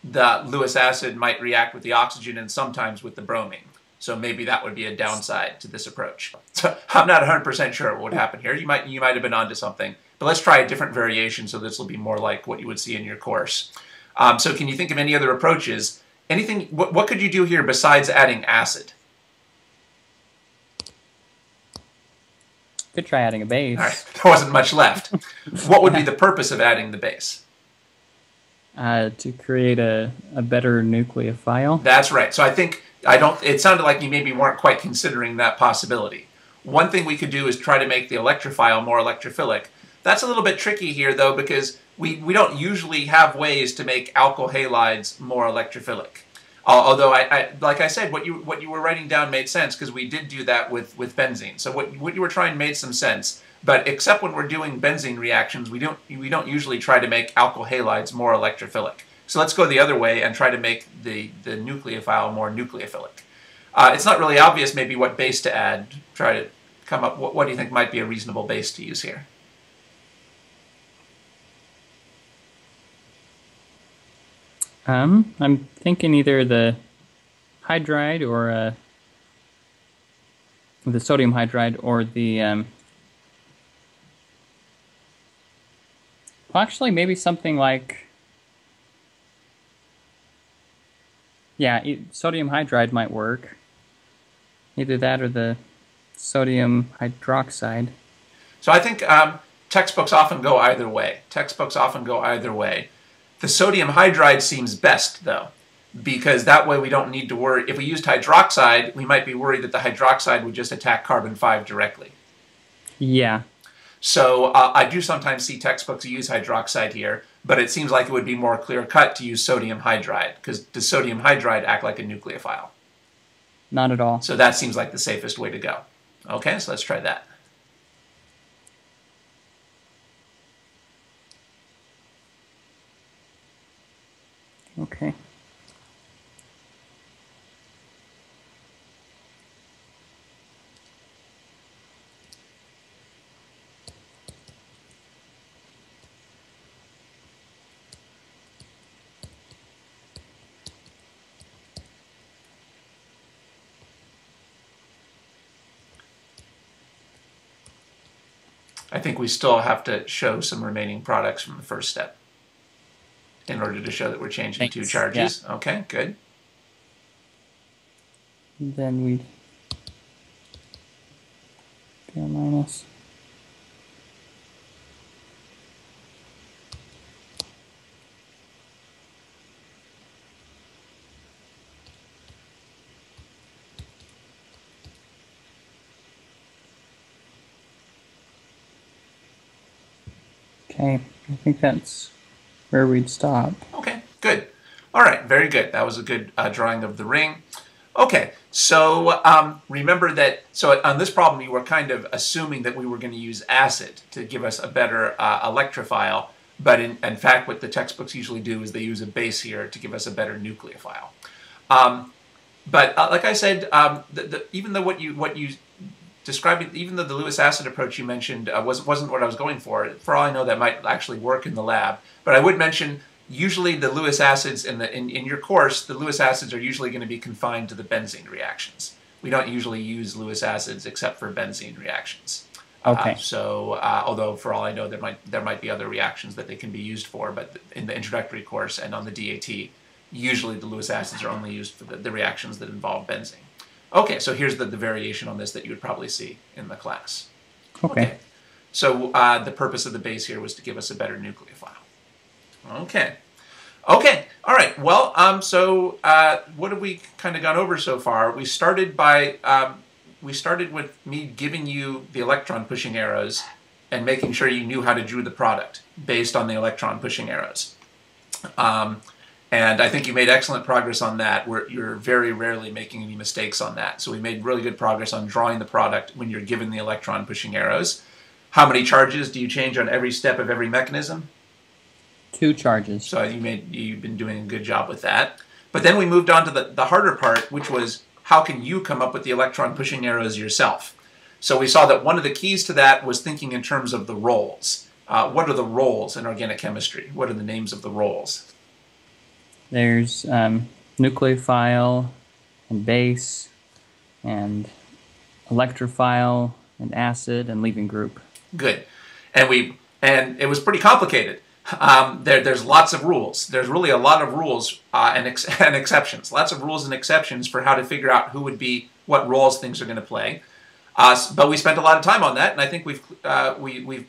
the Lewis acid might react with the oxygen, and sometimes with the bromine. So maybe that would be a downside to this approach. So I'm not 100% sure what would happen here. You might have been onto something. But let's try a different variation, so this will be more like what you would see in your course. So can you think of any other approaches? Anything? What could you do here besides adding acid? Could try adding a base. All right, there wasn't much left. What would be the purpose of adding the base? To create a better nucleophile. That's right. So it sounded like you maybe weren't quite considering that possibility. One thing we could do is try to make the electrophile more electrophilic. That's a little bit tricky here, though, because we don't usually have ways to make alkyl halides more electrophilic. Although, like I said, what you were writing down made sense, because we did do that with benzene. So what you were trying made some sense. But except when we're doing benzene reactions, we don't usually try to make alkyl halides more electrophilic. So let's go the other way and try to make the nucleophile more nucleophilic. It's not really obvious maybe what base to add. Try to come up. What do you think might be a reasonable base to use here? I'm thinking either the hydride or the sodium hydride, or the well, actually maybe something like, yeah, sodium hydride might work. Either that or the sodium hydroxide. So I think textbooks often go either way. The sodium hydride seems best, though, because that way we don't need to worry. If we used hydroxide, we might be worried that the hydroxide would just attack carbon-5 directly. Yeah. So I do sometimes see textbooks use hydroxide here, but it seems like it would be more clear-cut to use sodium hydride, because does sodium hydride act like a nucleophile? Not at all. So that seems like the safest way to go. Okay, so let's try that. Okay. I think we still have to show some remaining products from the first step in order to show that we're changing two charges. Yeah. Okay, good. Then we go minus. Okay, I think that's where we'd stop. Okay, good. All right, very good. That was a good drawing of the ring. Okay, so remember that, so on this problem you were kind of assuming that we were going to use acid to give us a better electrophile, but in fact what the textbooks usually do is they use a base here to give us a better nucleophile. But like I said, even though what you described, even though the Lewis acid approach you mentioned wasn't what I was going for all I know that might actually work in the lab. But I would mention, usually the Lewis acids in your course, the Lewis acids are usually going to be confined to the benzene reactions. We don't usually use Lewis acids except for benzene reactions. Okay. Although for all I know there might be other reactions that they can be used for, but in the introductory course and on the DAT, usually the Lewis acids are only used for the reactions that involve benzene. Okay, so here's the variation on this that you would probably see in the class. Okay. So the purpose of the base here was to give us a better nucleophile. Okay. Okay. All right. Well, what have we kind of gone over so far? We started with me giving you the electron pushing arrows and making sure you knew how to draw the product based on the electron pushing arrows. And I think you made excellent progress on that. You're very rarely making any mistakes on that. So we made really good progress on drawing the product when you're given the electron pushing arrows. How many charges do you change on every step of every mechanism? 2 charges. So you've been doing a good job with that. But then we moved on to the harder part, which was how can you come up with the electron pushing arrows yourself? So we saw that one of the keys to that was thinking in terms of the roles. What are the roles in organic chemistry? What are the names of the roles? There's nucleophile and base and electrophile and acid and leaving group. Good. And it was pretty complicated. There's lots of rules. There's really a lot of rules and exceptions. Lots of rules and exceptions for how to figure out what roles things are going to play. But we spent a lot of time on that, and I think we've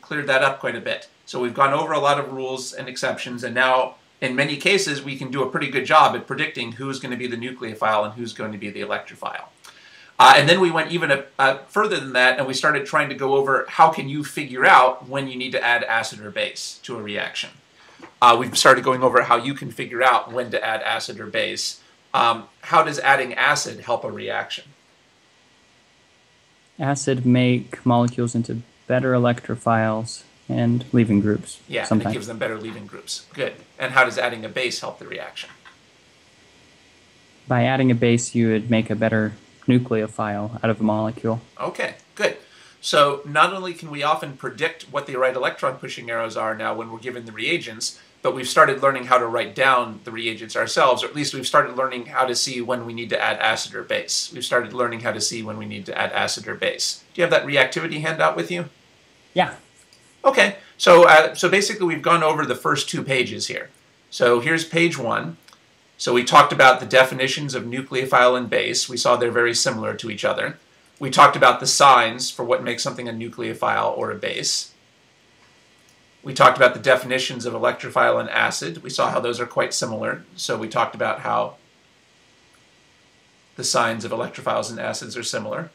cleared that up quite a bit. So we've gone over a lot of rules and exceptions, and now in many cases we can do a pretty good job at predicting who's going to be the nucleophile and who's going to be the electrophile. And then we went even further than that, and we started trying to go over how can you figure out when you need to add acid or base to a reaction. We've started going over how you can figure out when to add acid or base. How does adding acid help a reaction? Acid make molecules into better electrophiles and leaving groups. Yeah, sometimes. And it gives them better leaving groups. Good. And how does adding a base help the reaction? By adding a base, you would make a better nucleophile out of a molecule. Okay, good. So not only can we often predict what the right electron pushing arrows are now when we're given the reagents, but we've started learning how to write down the reagents ourselves, or at least we've started learning how to see when we need to add acid or base. We've started learning how to see when we need to add acid or base. Do you have that reactivity handout with you? Yeah. Okay, so basically we've gone over the first 2 pages here. So here's page 1. So we talked about the definitions of nucleophile and base. We saw they're very similar to each other. We talked about the signs for what makes something a nucleophile or a base. We talked about the definitions of electrophile and acid. We saw how those are quite similar. So we talked about how the signs of electrophiles and acids are similar.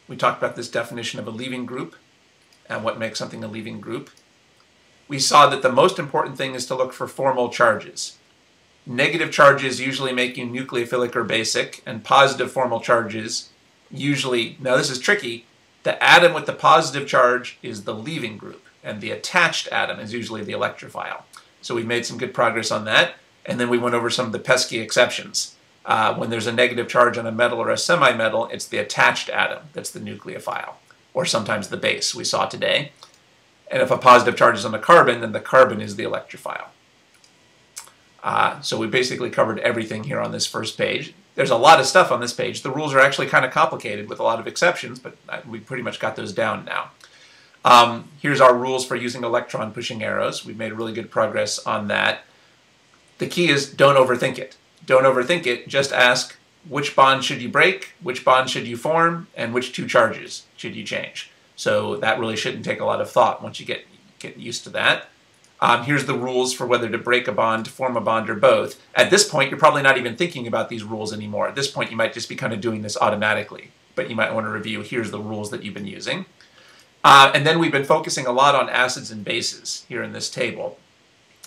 We talked about this definition of a leaving group and what makes something a leaving group. We saw that the most important thing is to look for formal charges. Negative charges usually make you nucleophilic or basic, and positive formal charges usually, now this is tricky, the atom with the positive charge is the leaving group, and the attached atom is usually the electrophile. So we've made some good progress on that, and then we went over some of the pesky exceptions. When there's a negative charge on a metal or a semi-metal, it's the attached atom that's the nucleophile, or sometimes the base we saw today. And if a positive charge is on a carbon, then the carbon is the electrophile. So we basically covered everything here on this first page. There's a lot of stuff on this page. The rules are actually kind of complicated with a lot of exceptions, but we pretty much got those down now. Here's our rules for using electron pushing arrows. We've made really good progress on that. The key is don't overthink it. Don't overthink it. Just ask which bond should you break, which bond should you form, and which 2 charges should you change. So that really shouldn't take a lot of thought once you get used to that. Here's the rules for whether to break a bond, to form a bond, or both. At this point, you're probably not even thinking about these rules anymore. At this point, you might just be kind of doing this automatically. But you might want to review, here's the rules that you've been using. And then we've been focusing a lot on acids and bases here in this table.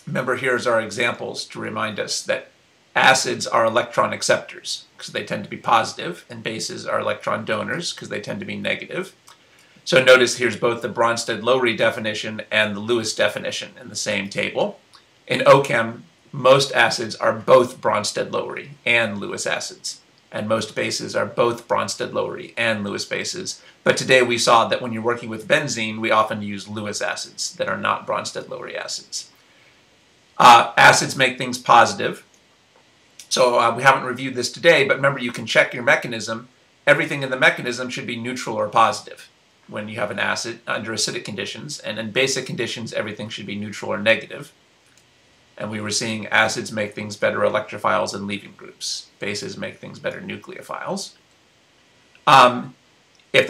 Remember, here's our examples to remind us that Acids are electron acceptors because they tend to be positive, and bases are electron donors because they tend to be negative. So notice here's both the Bronsted-Lowry definition and the Lewis definition in the same table. In OChem, most acids are both Bronsted-Lowry and Lewis acids, and most bases are both Bronsted-Lowry and Lewis bases. But today we saw that when you're working with benzene, we often use Lewis acids that are not Bronsted-Lowry acids. Acids make things positive. So we haven't reviewed this today, but remember you can check your mechanism. Everything in the mechanism should be neutral or positive when you have an acid under acidic conditions, and in basic conditions everything should be neutral or negative. And we were seeing acids make things better electrophiles and leaving groups. Bases make things better nucleophiles. If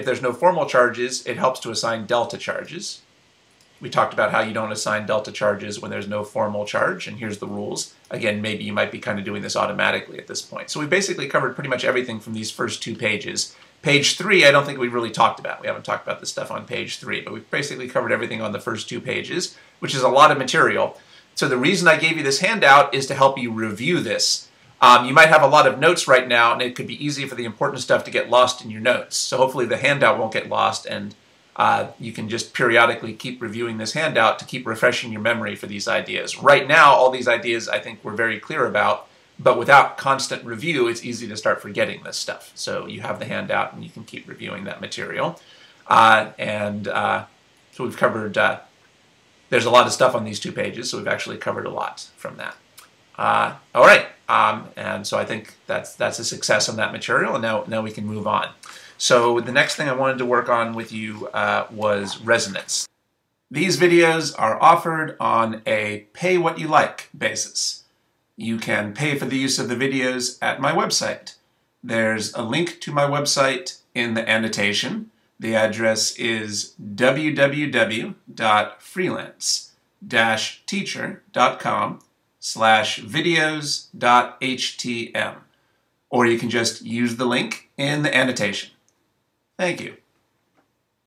there's no formal charges, it helps to assign delta charges. We talked about how you don't assign delta charges when there's no formal charge, and here's the rules. Again, maybe you might be kind of doing this automatically at this point. So we basically covered pretty much everything from these first 2 pages. Page 3, I don't think we really talked about. We haven't talked about this stuff on page 3, but we've basically covered everything on the first 2 pages, which is a lot of material. So the reason I gave you this handout is to help you review this. You might have a lot of notes right now, and it could be easy for the important stuff to get lost in your notes. So hopefully the handout won't get lost, and you can just periodically keep reviewing this handout to keep refreshing your memory for these ideas. Right now, all these ideas I think we're very clear about, but without constant review, it's easy to start forgetting this stuff. So you have the handout and you can keep reviewing that material. So we've covered, there's a lot of stuff on these 2 pages, so we've actually covered a lot from that. All right, and so I think that's a success on that material, and now we can move on. So the next thing I wanted to work on with you was resonance. These videos are offered on a pay-what-you-like basis. You can pay for the use of the videos at my website. There's a link to my website in the annotation. The address is www.freelance-teacher.com/videos.htm, or you can just use the link in the annotation. Thank you.